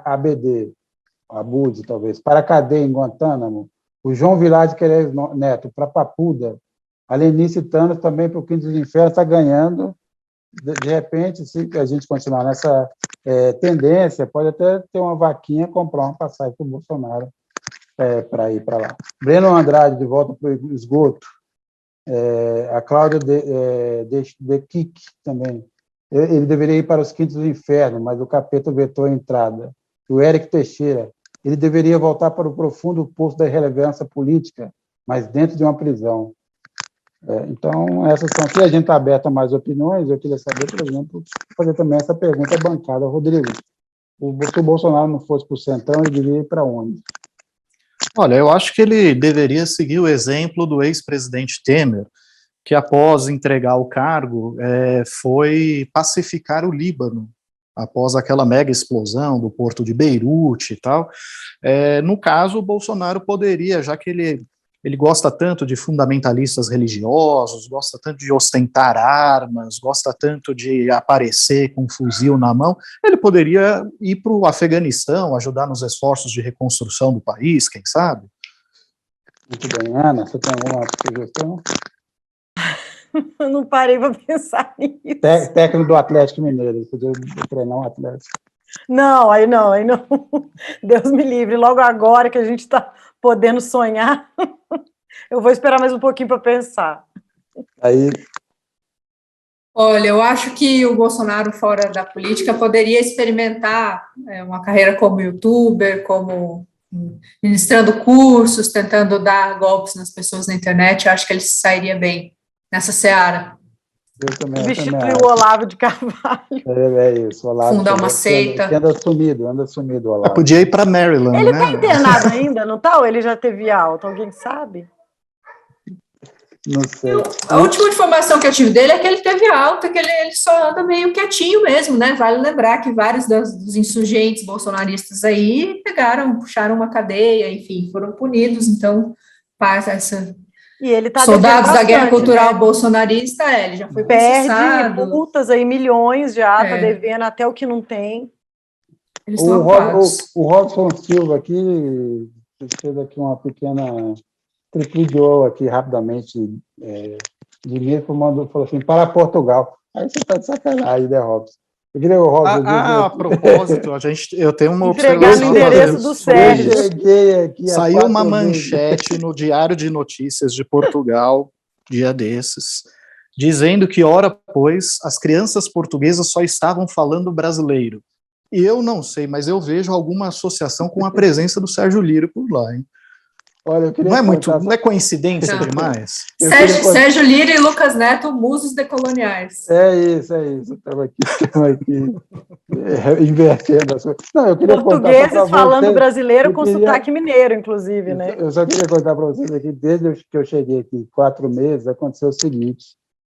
ABD, Abud, talvez, para a cadeia em Guantánamo. O João Vilar de Queiroz Neto para Papuda. A Lenice Thanos também para o quinto dos infernos, está ganhando. De repente, se a gente continuar nessa tendência, pode até ter uma vaquinha, comprar uma passagem para o Bolsonaro para ir para lá. Breno Andrade, de volta para o esgoto. A Cláudia de Kik também. Ele deveria ir para os quintos do inferno, mas o capeta vetou a entrada. O Eric Teixeira, ele deveria voltar para o profundo poço da irrelevância política, mas dentro de uma prisão. Então, essas são aqui. A gente está aberto a mais opiniões. Eu queria saber, por exemplo, fazer também essa pergunta à bancada. Rodrigo, se o Bolsonaro não fosse para o Centrão, ele deveria ir para onde? Olha, eu acho que ele deveria seguir o exemplo do ex-presidente Temer, que após entregar o cargo, foi pacificar o Líbano, após aquela mega explosão do porto de Beirute e tal. No caso, o Bolsonaro poderia, já que ele gosta tanto de fundamentalistas religiosos, gosta tanto de ostentar armas, gosta tanto de aparecer com um fuzil na mão, ele poderia ir para o Afeganistão, ajudar nos esforços de reconstrução do país, quem sabe? Muito bem. Ana, você tem alguma sugestão? Eu não parei para pensar nisso. Técnico do Atlético Mineiro, ele podia treinar um Atlético. Não, aí não. Deus me livre, logo agora que a gente está podendo sonhar, eu vou esperar mais um pouquinho para pensar. Aí. Olha, eu acho que o Bolsonaro, fora da política, poderia experimentar uma carreira como youtuber, como ministrando cursos, tentando dar golpes nas pessoas na internet. Eu acho que ele sairia bem nessa seara. Substituir o Olavo de Carvalho. Isso, o Olavo. Fundar uma seita. Anda sumido, o Olavo. Podia ir para Maryland, ele né? Ele está internado ainda, não está? Ou ele já teve alta? Alguém sabe? Não sei. A última informação que eu tive dele é que ele teve alta, que ele só anda meio quietinho mesmo, né? Vale lembrar que vários dos insurgentes bolsonaristas aí puxaram uma cadeia, enfim, foram punidos, então passa essa... E ele tá soldados da guerra bastante, cultural né? bolsonarista, ele já foi processado. Perde multas aí, milhões já, tá devendo até o que não tem. Eles estão ocupados. O Robson Silva aqui fez aqui uma pequena tripudiou aqui rapidamente de mim, falou assim, para Portugal. Aí você está de sacanagem, né, Robson? Eu queria o Robson. A propósito, eu tenho uma entregar observação. No endereço do Sérgio. Eu cheguei aqui. Saiu uma manchete no Diário de Notícias de Portugal, dia desses, dizendo que, ora pois, as crianças portuguesas só estavam falando brasileiro. E eu não sei, mas eu vejo alguma associação com a presença do Sérgio Lírio por lá, hein? Olha, eu queria não é coincidência demais? Sérgio Lírio e Lucas Neto, musos decoloniais. É isso. Estamos aqui invertendo as coisas. Não, eu queria portugueses falando brasileiro com sotaque mineiro, inclusive, né? Eu só queria contar para vocês aqui, desde que eu cheguei aqui, 4 meses, aconteceu o seguinte,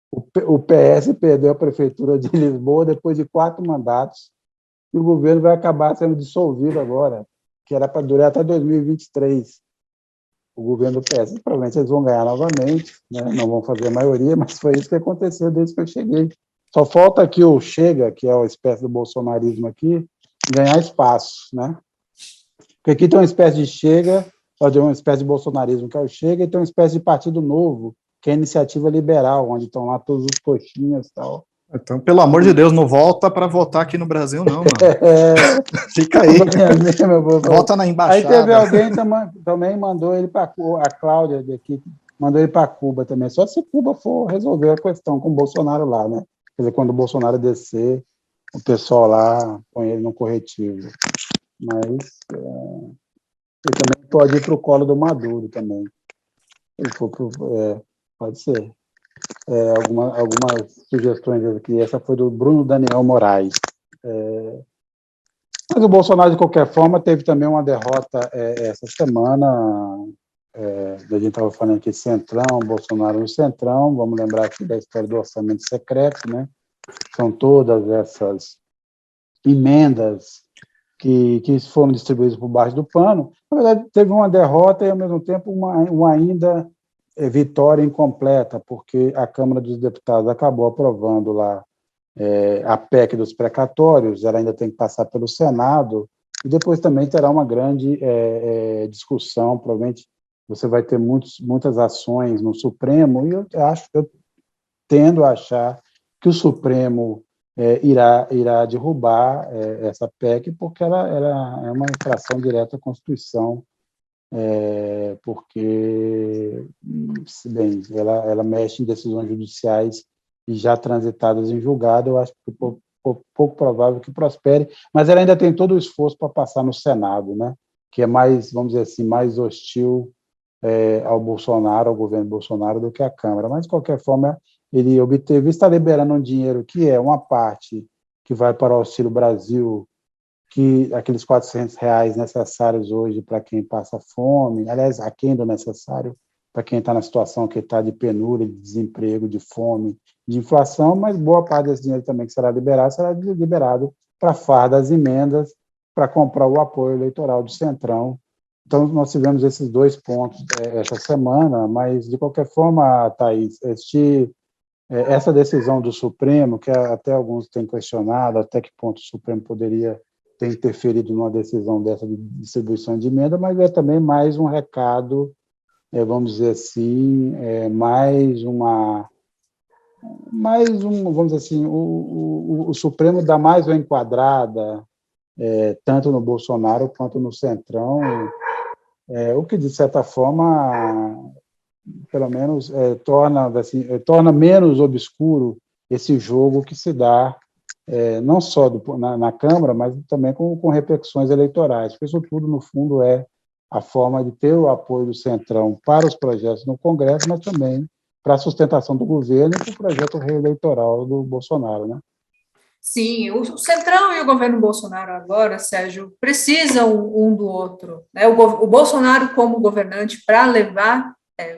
o PS perdeu a prefeitura de Lisboa depois de 4 mandatos, e o governo vai acabar sendo dissolvido agora, que era para durar até 2023. O governo do PS, provavelmente eles vão ganhar novamente, né? Não vão fazer a maioria, mas foi isso que aconteceu desde que eu cheguei. Só falta aqui o Chega, que é uma espécie do bolsonarismo aqui, ganhar espaço, né? Porque aqui tem uma espécie de Chega, uma espécie de bolsonarismo, que é o Chega, e tem uma espécie de Partido Novo, que é a Iniciativa Liberal, onde estão lá todos os coxinhas e tal. Então, pelo amor de Deus, não volta para votar aqui no Brasil, não, mano. Fica aí. Volta na embaixada. Aí teve alguém também mandou ele para a Cláudia daqui, mandou ele para Cuba também. Só se Cuba for resolver a questão com o Bolsonaro lá, né? Quer dizer, quando o Bolsonaro descer, o pessoal lá põe ele no corretivo. Mas ele também pode ir para o colo do Maduro também. Ele for pode ser. Algumas sugestões aqui. Essa foi do Bruno Daniel Moraes. Mas o Bolsonaro, de qualquer forma, teve também uma derrota essa semana. A gente estava falando aqui Centrão, Bolsonaro no Centrão. Vamos lembrar aqui da história do orçamento secreto, né? São todas essas emendas que foram distribuídos por baixo do pano. Na verdade, teve uma derrota e, ao mesmo tempo, uma ainda vitória incompleta, porque a Câmara dos Deputados acabou aprovando lá a PEC dos precatórios, ela ainda tem que passar pelo Senado, e depois também terá uma grande discussão, provavelmente você vai ter muitas ações no Supremo, e eu tendo a achar que o Supremo irá derrubar essa PEC, porque ela é uma infração direta à Constituição, porque, se bem, ela mexe em decisões judiciais e já transitadas em julgado, eu acho que pouco provável que prospere, mas ela ainda tem todo o esforço para passar no Senado, né, que é mais, vamos dizer assim, mais hostil ao Bolsonaro, ao governo Bolsonaro, do que a Câmara. Mas, de qualquer forma, ele obteve, está liberando um dinheiro que é uma parte que vai para o Auxílio Brasil, que aqueles R$400 necessários hoje para quem passa fome, aliás, aquém do necessário para quem está na situação que está de penúria, de desemprego, de fome, de inflação, mas boa parte desse dinheiro também que será liberado para farda das emendas, para comprar o apoio eleitoral do Centrão. Então, nós tivemos esses dois pontos essa semana, mas, de qualquer forma, Thaís, essa decisão do Supremo, que até alguns têm questionado até que ponto o Supremo poderia ter interferido numa decisão dessa de distribuição de emenda, mas é também mais um recado, vamos dizer assim, vamos dizer assim, o Supremo dá mais uma enquadrada, tanto no Bolsonaro quanto no Centrão, o que, de certa forma, pelo menos, torna menos obscuro esse jogo que se dá, não só na Câmara, mas também com repercussões eleitorais, porque isso tudo, no fundo, é a forma de ter o apoio do Centrão para os projetos no Congresso, mas também para a sustentação do governo e para o projeto reeleitoral do Bolsonaro, né? Sim, o Centrão e o governo Bolsonaro agora, Sérgio, precisam um do outro, né? O Bolsonaro como governante para levar,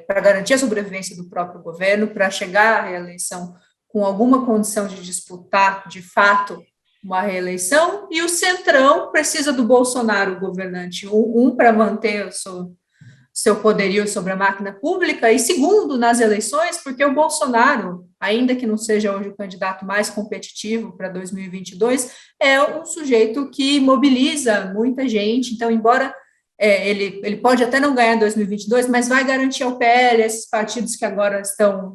para garantir a sobrevivência do próprio governo, para chegar à reeleição com alguma condição de disputar, de fato, uma reeleição, e o Centrão precisa do Bolsonaro, governante, para manter o seu poderio sobre a máquina pública, e segundo, nas eleições, porque o Bolsonaro, ainda que não seja hoje o candidato mais competitivo para 2022, é um sujeito que mobiliza muita gente, então, embora ele pode até não ganhar em 2022, mas vai garantir ao PL, esses partidos que agora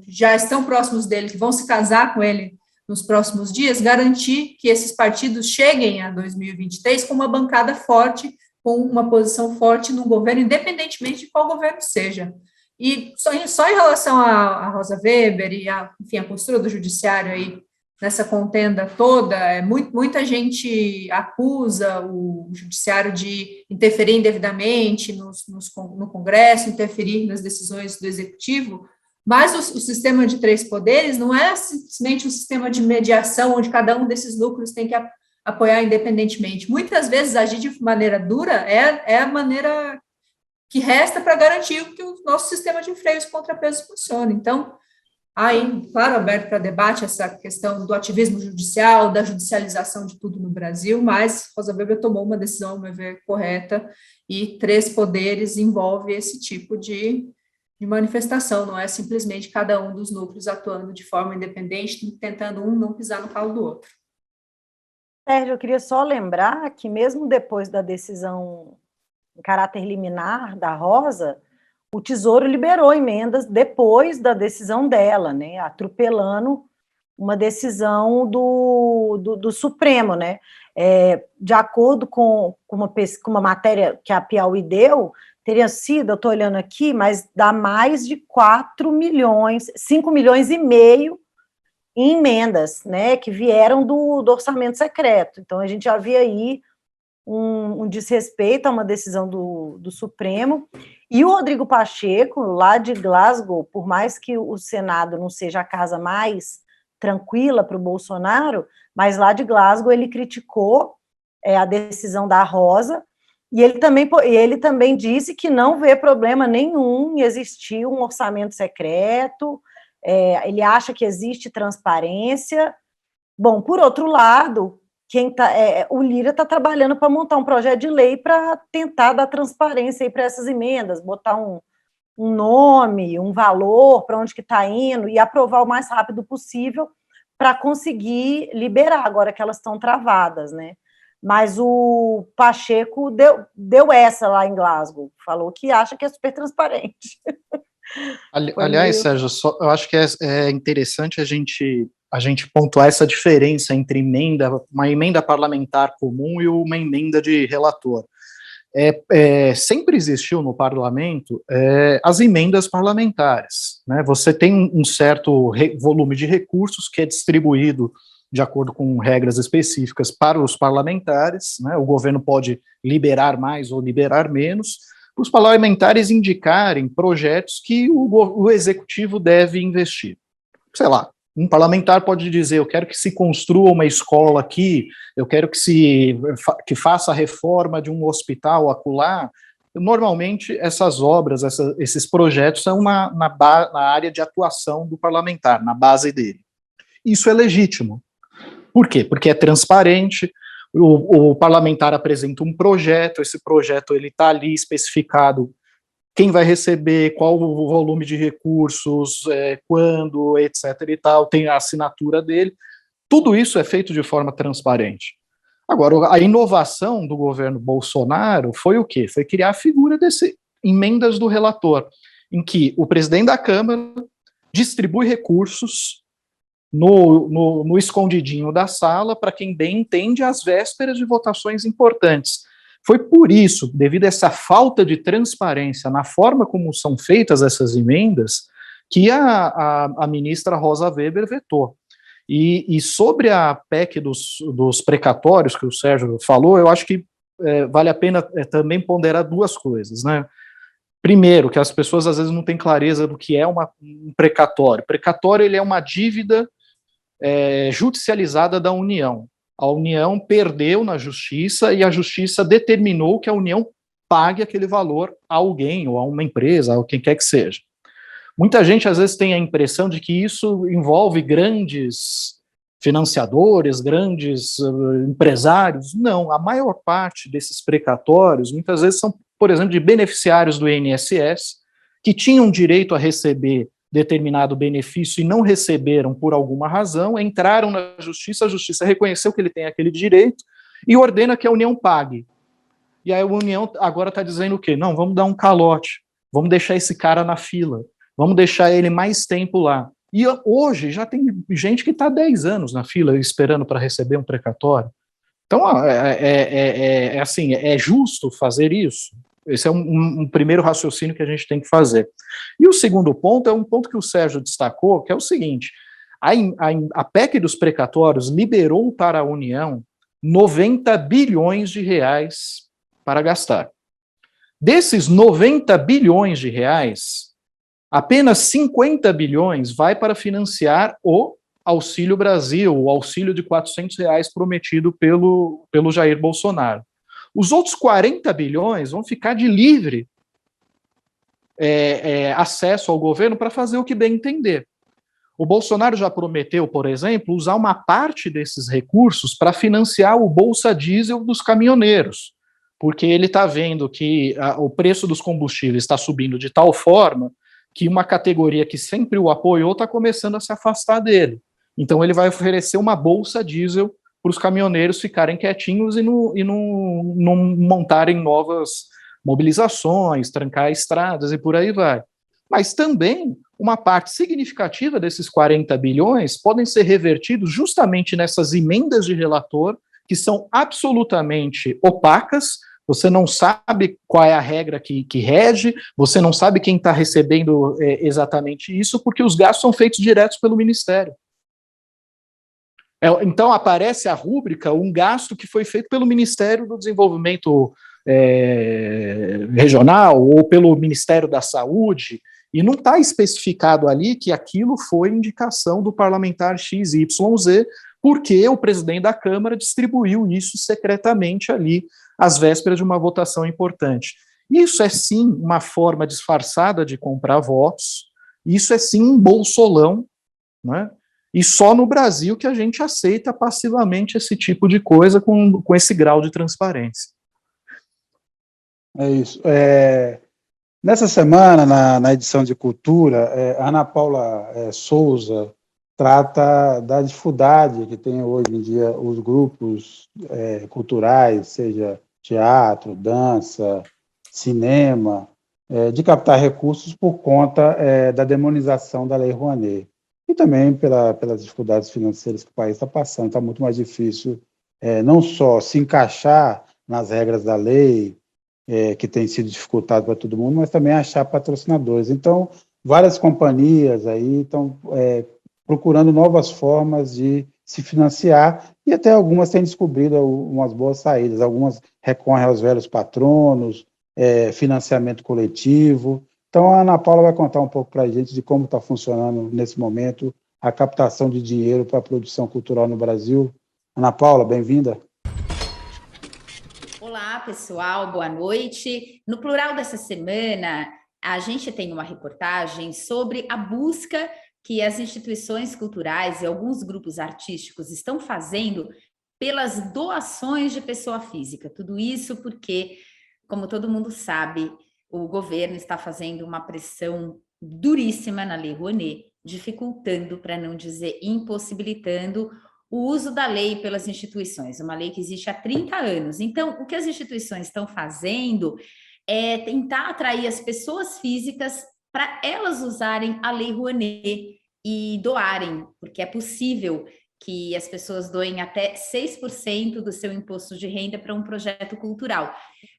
já estão próximos dele, que vão se casar com ele nos próximos dias, garantir que esses partidos cheguem a 2023 com uma bancada forte, com uma posição forte no governo, independentemente de qual governo seja. E só em relação a Rosa Weber e a postura do judiciário aí nessa contenda toda, muita gente acusa o judiciário de interferir indevidamente no Congresso, interferir nas decisões do Executivo, mas o sistema de três poderes não é simplesmente um sistema de mediação onde cada um desses núcleos tem que apoiar independentemente. Muitas vezes, agir de maneira dura é a maneira que resta para garantir que o nosso sistema de freios e contrapesos funcione. Então, aí, claro, aberto para debate essa questão do ativismo judicial, da judicialização de tudo no Brasil, mas Rosa Weber tomou uma decisão, ao meu ver, correta, e três poderes envolve esse tipo de manifestação, não é simplesmente cada um dos núcleos atuando de forma independente, tentando um não pisar no calo do outro. Sérgio, eu queria só lembrar que mesmo depois da decisão em caráter liminar da Rosa, o Tesouro liberou emendas depois da decisão dela, né, atropelando uma decisão do Supremo, né, de acordo com uma matéria que a Piauí deu, teria sido, eu estou olhando aqui, mas dá mais de 4 milhões, 5 milhões e meio em emendas, né, que vieram do orçamento secreto. Então, a gente já via aí um desrespeito a uma decisão do Supremo, e o Rodrigo Pacheco, lá de Glasgow, por mais que o Senado não seja a casa mais tranquila para o Bolsonaro, mas lá de Glasgow ele criticou a decisão da Rosa, e ele também disse que não vê problema nenhum em existir um orçamento secreto, ele acha que existe transparência. Bom, por outro lado, o Lira está trabalhando para montar um projeto de lei para tentar dar transparência para essas emendas, botar um nome, um valor para onde que está indo e aprovar o mais rápido possível para conseguir liberar, agora que elas estão travadas, né? Mas o Pacheco deu essa lá em Glasgow, falou que acha que é super transparente. Aliás, Sérgio, eu acho que é interessante a gente pontuar essa diferença entre uma emenda parlamentar comum e uma emenda de relator. Sempre existiu no parlamento as emendas parlamentares, né? Você tem um certo volume de recursos que é distribuído de acordo com regras específicas para os parlamentares, né? O governo pode liberar mais ou liberar menos, para os parlamentares indicarem projetos que o executivo deve investir. Sei lá, um parlamentar pode dizer, eu quero que se construa uma escola aqui, eu quero que faça a reforma de um hospital acolá. Normalmente, essas obras, esses projetos são na área de atuação do parlamentar, na base dele. Isso é legítimo. Por quê? Porque é transparente, o parlamentar apresenta um projeto, esse projeto está ali especificado quem vai receber, qual o volume de recursos, quando, etc. e tal, tem a assinatura dele. Tudo isso é feito de forma transparente. Agora, a inovação do governo Bolsonaro foi o quê? Foi criar a figura desse emendas do relator, em que o presidente da Câmara distribui recursos no escondidinho da sala, para quem bem entende, às vésperas de votações importantes. Foi por isso, devido a essa falta de transparência na forma como são feitas essas emendas, que a ministra Rosa Weber vetou. E sobre a PEC dos precatórios, que o Sérgio falou, eu acho que vale a pena também ponderar duas coisas, né? Primeiro, que as pessoas às vezes não têm clareza do que é um precatório. Precatório, ele é uma dívida judicializada da União. A União perdeu na justiça e a justiça determinou que a União pague aquele valor a alguém, ou a uma empresa, ou quem quer que seja. Muita gente às vezes tem a impressão de que isso envolve grandes financiadores, grandes empresários. Não, a maior parte desses precatórios, muitas vezes são, por exemplo, de beneficiários do INSS, que tinham direito a receber determinado benefício e não receberam por alguma razão, entraram na justiça, a justiça reconheceu que ele tem aquele direito e ordena que a União pague. E aí a União agora está dizendo o quê? Não, vamos dar um calote, vamos deixar esse cara na fila, vamos deixar ele mais tempo lá. E hoje já tem gente que está 10 anos na fila esperando para receber um precatório. Então, assim, é justo fazer isso? Esse é um primeiro raciocínio que a gente tem que fazer. E o segundo ponto é um ponto que o Sérgio destacou, que é o seguinte: a PEC dos precatórios liberou para a União 90 bilhões de reais para gastar. Desses 90 bilhões de reais, apenas 50 bilhões vai para financiar o Auxílio Brasil, o auxílio de R$400 prometido pelo Jair Bolsonaro. Os outros 40 bilhões vão ficar de livre acesso ao governo para fazer o que bem entender. O Bolsonaro já prometeu, por exemplo, usar uma parte desses recursos para financiar o Bolsa Diesel dos caminhoneiros, porque ele está vendo que o preço dos combustíveis está subindo de tal forma que uma categoria que sempre o apoiou está começando a se afastar dele. Então ele vai oferecer uma Bolsa Diesel para os caminhoneiros ficarem quietinhos e não montarem novas mobilizações, trancar estradas e por aí vai. Mas também uma parte significativa desses 40 bilhões podem ser revertidos justamente nessas emendas de relator, que são absolutamente opacas. Você não sabe qual é a regra que rege, você não sabe quem está recebendo exatamente isso, porque os gastos são feitos diretos pelo Ministério. Então aparece a rúbrica, um gasto que foi feito pelo Ministério do Desenvolvimento Regional ou pelo Ministério da Saúde, e não está especificado ali que aquilo foi indicação do parlamentar XYZ, porque o presidente da Câmara distribuiu isso secretamente ali, às vésperas de uma votação importante. Isso é sim uma forma disfarçada de comprar votos, isso é sim um bolsolão, né? E só no Brasil que a gente aceita passivamente esse tipo de coisa com esse grau de transparência. É isso. Nessa semana, na edição de Cultura, a Ana Paula Souza trata da dificuldade que tem hoje em dia os grupos culturais, seja teatro, dança, cinema, de captar recursos por conta da demonização da Lei Rouanet. E também pelas dificuldades financeiras que o país está passando. Está muito mais difícil não só se encaixar nas regras da lei, que tem sido dificultado para todo mundo, mas também achar patrocinadores. Então, várias companhias aí estão procurando novas formas de se financiar, e até algumas têm descobrido umas boas saídas. Algumas recorrem aos velhos patronos, financiamento coletivo. Então, a Ana Paula vai contar um pouco para a gente de como está funcionando, nesse momento, a captação de dinheiro para a produção cultural no Brasil. Ana Paula, bem-vinda. Olá, pessoal, boa noite. No Plural dessa semana, a gente tem uma reportagem sobre a busca que as instituições culturais e alguns grupos artísticos estão fazendo pelas doações de pessoa física. Tudo isso porque, como todo mundo sabe, o governo está fazendo uma pressão duríssima na Lei Rouanet, dificultando, para não dizer impossibilitando, o uso da lei pelas instituições, uma lei que existe há 30 anos. Então, o que as instituições estão fazendo é tentar atrair as pessoas físicas para elas usarem a Lei Rouanet e doarem, porque é possível que as pessoas doem até 6% do seu imposto de renda para um projeto cultural.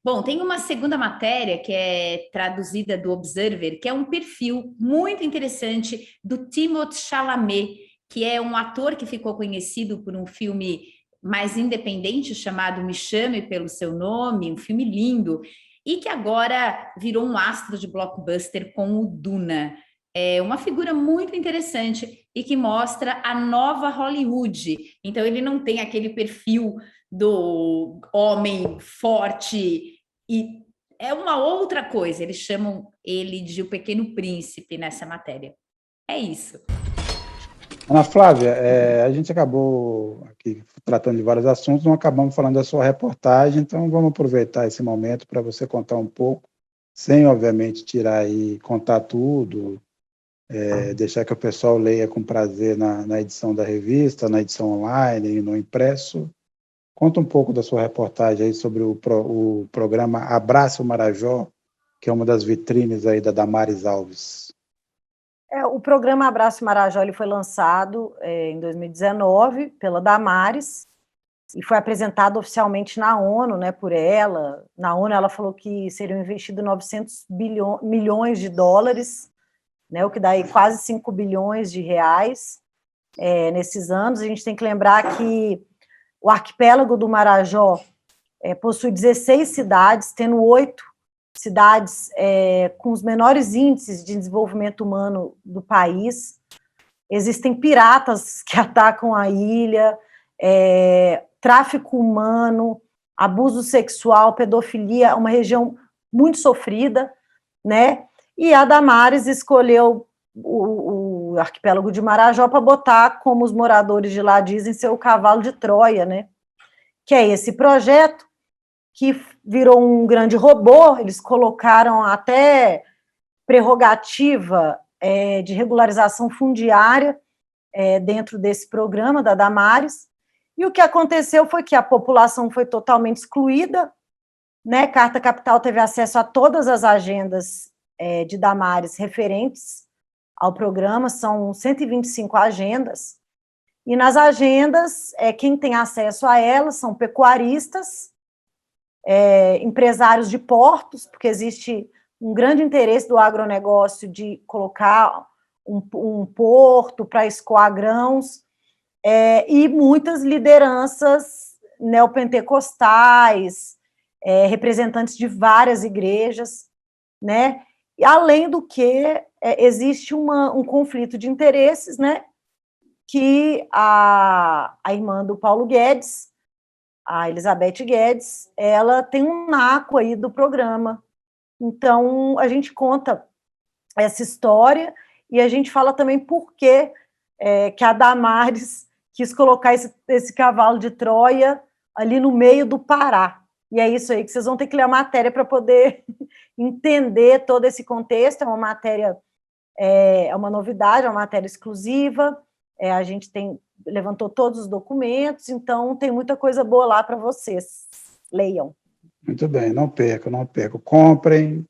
Bom, tem uma segunda matéria que é traduzida do Observer, que é um perfil muito interessante do Timothée Chalamet, que é um ator que ficou conhecido por um filme mais independente chamado Me Chame Pelo Seu Nome, um filme lindo, e que agora virou um astro de blockbuster com o Duna. É uma figura muito interessante e que mostra a nova Hollywood. Então, ele não tem aquele perfil do homem forte, e é uma outra coisa. Eles chamam ele de o Pequeno Príncipe nessa matéria. É isso. Ana Flávia, a gente acabou aqui tratando de vários assuntos, não acabamos falando da sua reportagem, então vamos aproveitar esse momento para você contar um pouco, sem, obviamente, tirar e contar tudo, deixar que o pessoal leia com prazer na edição da revista, na edição online e no impresso. Conta um pouco da sua reportagem aí sobre o programa Abraço Marajó, que é uma das vitrines aí da Damares Alves. O programa Abraço Marajó ele foi lançado em 2019 pela Damares e foi apresentado oficialmente na ONU, né, por ela. Na ONU ela falou que seriam investidos 900 milhões de dólares, né, o que dá aí quase 5 bilhões de reais nesses anos. A gente tem que lembrar que o arquipélago do Marajó possui 16 cidades, tendo 8 cidades com os menores índices de desenvolvimento humano do país. Existem piratas que atacam a ilha, tráfico humano, abuso sexual, pedofilia, é uma região muito sofrida, né? E a Damares escolheu o arquipélago de Marajó para botar, como os moradores de lá dizem, seu cavalo de Troia, né? Que é esse projeto que virou um grande robô. Eles colocaram até prerrogativa de regularização fundiária dentro desse programa da Damares, e o que aconteceu foi que a população foi totalmente excluída, né? Carta Capital teve acesso a todas as agendas de Damares referentes ao programa, são 125 agendas, e nas agendas, quem tem acesso a elas são pecuaristas, empresários de portos, porque existe um grande interesse do agronegócio de colocar um porto para escoar grãos, e muitas lideranças neopentecostais, representantes de várias igrejas, né? E, além do que, existe um conflito de interesses, né? Que a irmã do Paulo Guedes, a Elizabeth Guedes, ela tem um naco aí do programa. Então, a gente conta essa história e a gente fala também por que que a Damares quis colocar esse cavalo de Troia ali no meio do Pará. E é isso aí que vocês vão ter que ler a matéria para poder entender todo esse contexto. É uma matéria, é uma novidade, é uma matéria exclusiva. A gente levantou todos os documentos, então tem muita coisa boa lá para vocês. Leiam. Muito bem, não percam, não percam. Comprem,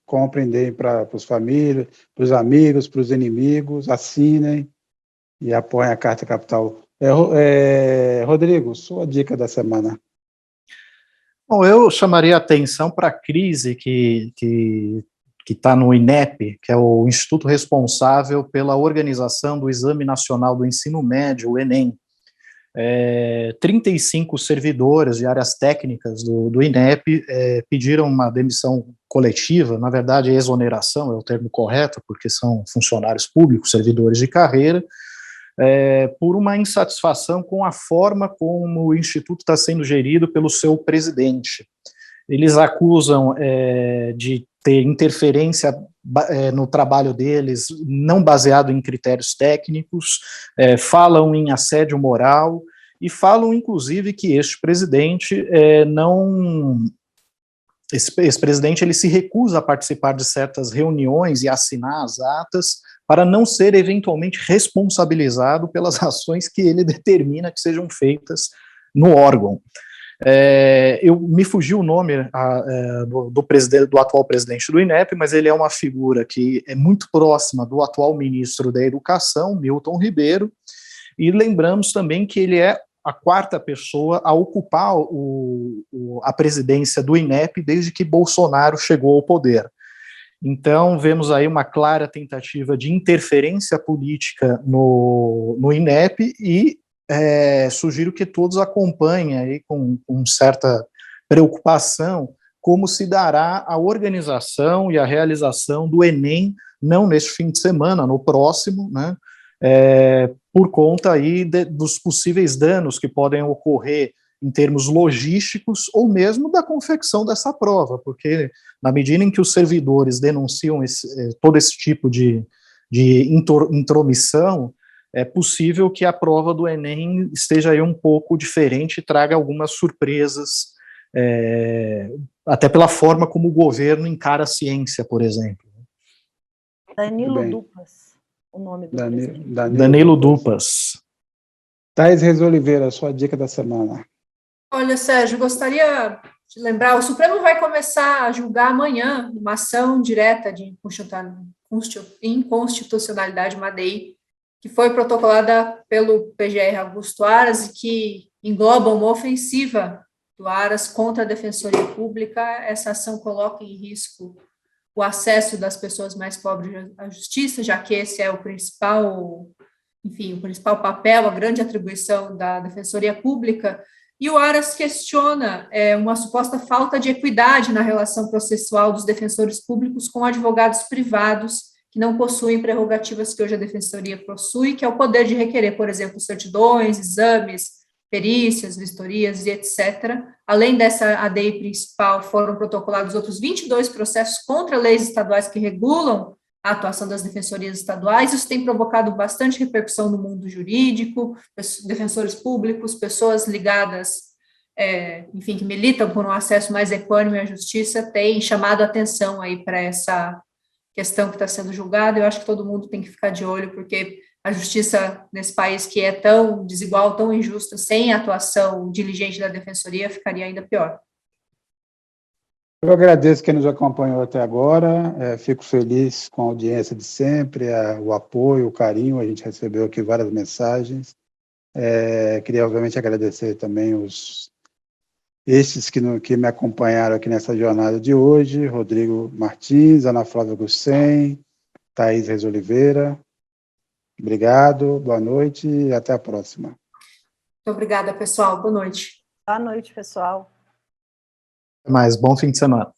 deem para os famílias, para os amigos, para os inimigos, assinem e apoiem a Carta Capital. Rodrigo, sua dica da semana. Bom, eu chamaria a atenção para a crise que está no INEP, que é o instituto responsável pela organização do Exame Nacional do Ensino Médio, o Enem. 35 servidores de áreas técnicas do INEP pediram uma demissão coletiva, na verdade exoneração é o termo correto, porque são funcionários públicos, servidores de carreira, por uma insatisfação com a forma como o Instituto está sendo gerido pelo seu presidente. Eles acusam de ter interferência no trabalho deles, não baseado em critérios técnicos, falam em assédio moral, e falam, inclusive, que este presidente esse presidente ele se recusa a participar de certas reuniões e assinar as atas para não ser eventualmente responsabilizado pelas ações que ele determina que sejam feitas no órgão. Me fugiu o nome do atual presidente do INEP, mas ele é uma figura que é muito próxima do atual ministro da Educação, Milton Ribeiro, e lembramos também que ele é a quarta pessoa a ocupar a presidência do INEP desde que Bolsonaro chegou ao poder. Então, vemos aí uma clara tentativa de interferência política no INEP e sugiro que todos acompanhem aí com certa preocupação como se dará a organização e a realização do Enem, não neste fim de semana, no próximo, né, por conta aí dos possíveis danos que podem ocorrer em termos logísticos ou mesmo da confecção dessa prova, porque na medida em que os servidores denunciam todo esse tipo de intromissão, é possível que a prova do Enem esteja aí um pouco diferente e traga algumas surpresas, até pela forma como o governo encara a ciência, por exemplo. Danilo Dupas, o nome do Danilo Dupas. Thais Reis Oliveira, sua dica da semana. Olha, Sérgio, gostaria de lembrar, o Supremo vai começar a julgar amanhã uma ação direta de inconstitucionalidade, uma ADI, que foi protocolada pelo PGR Augusto Aras e que engloba uma ofensiva do Aras contra a Defensoria Pública. Essa ação coloca em risco o acesso das pessoas mais pobres à justiça, já que esse é o principal papel, a grande atribuição da Defensoria Pública. E o Aras questiona uma suposta falta de equidade na relação processual dos defensores públicos com advogados privados que não possuem prerrogativas que hoje a Defensoria possui, que é o poder de requerer, por exemplo, certidões, exames, perícias, vistorias e etc. Além dessa ADI principal, foram protocolados outros 22 processos contra leis estaduais que regulam a atuação das defensorias estaduais. Isso tem provocado bastante repercussão no mundo jurídico, defensores públicos, pessoas ligadas, que militam por um acesso mais equânime à justiça, têm chamado a atenção aí para essa questão que está sendo julgada. Eu acho que todo mundo tem que ficar de olho, porque a justiça nesse país que é tão desigual, tão injusta, sem atuação diligente da defensoria, ficaria ainda pior. Eu agradeço quem nos acompanhou até agora, fico feliz com a audiência de sempre, o apoio, o carinho, a gente recebeu aqui várias mensagens. Queria, obviamente, agradecer também estes que me acompanharam aqui nessa jornada de hoje, Rodrigo Martins, Ana Flávia Gussen, Thais Reis Oliveira. Obrigado, boa noite e até a próxima. Muito obrigada, pessoal. Boa noite. Boa noite, pessoal. Até mais, bom fim de semana.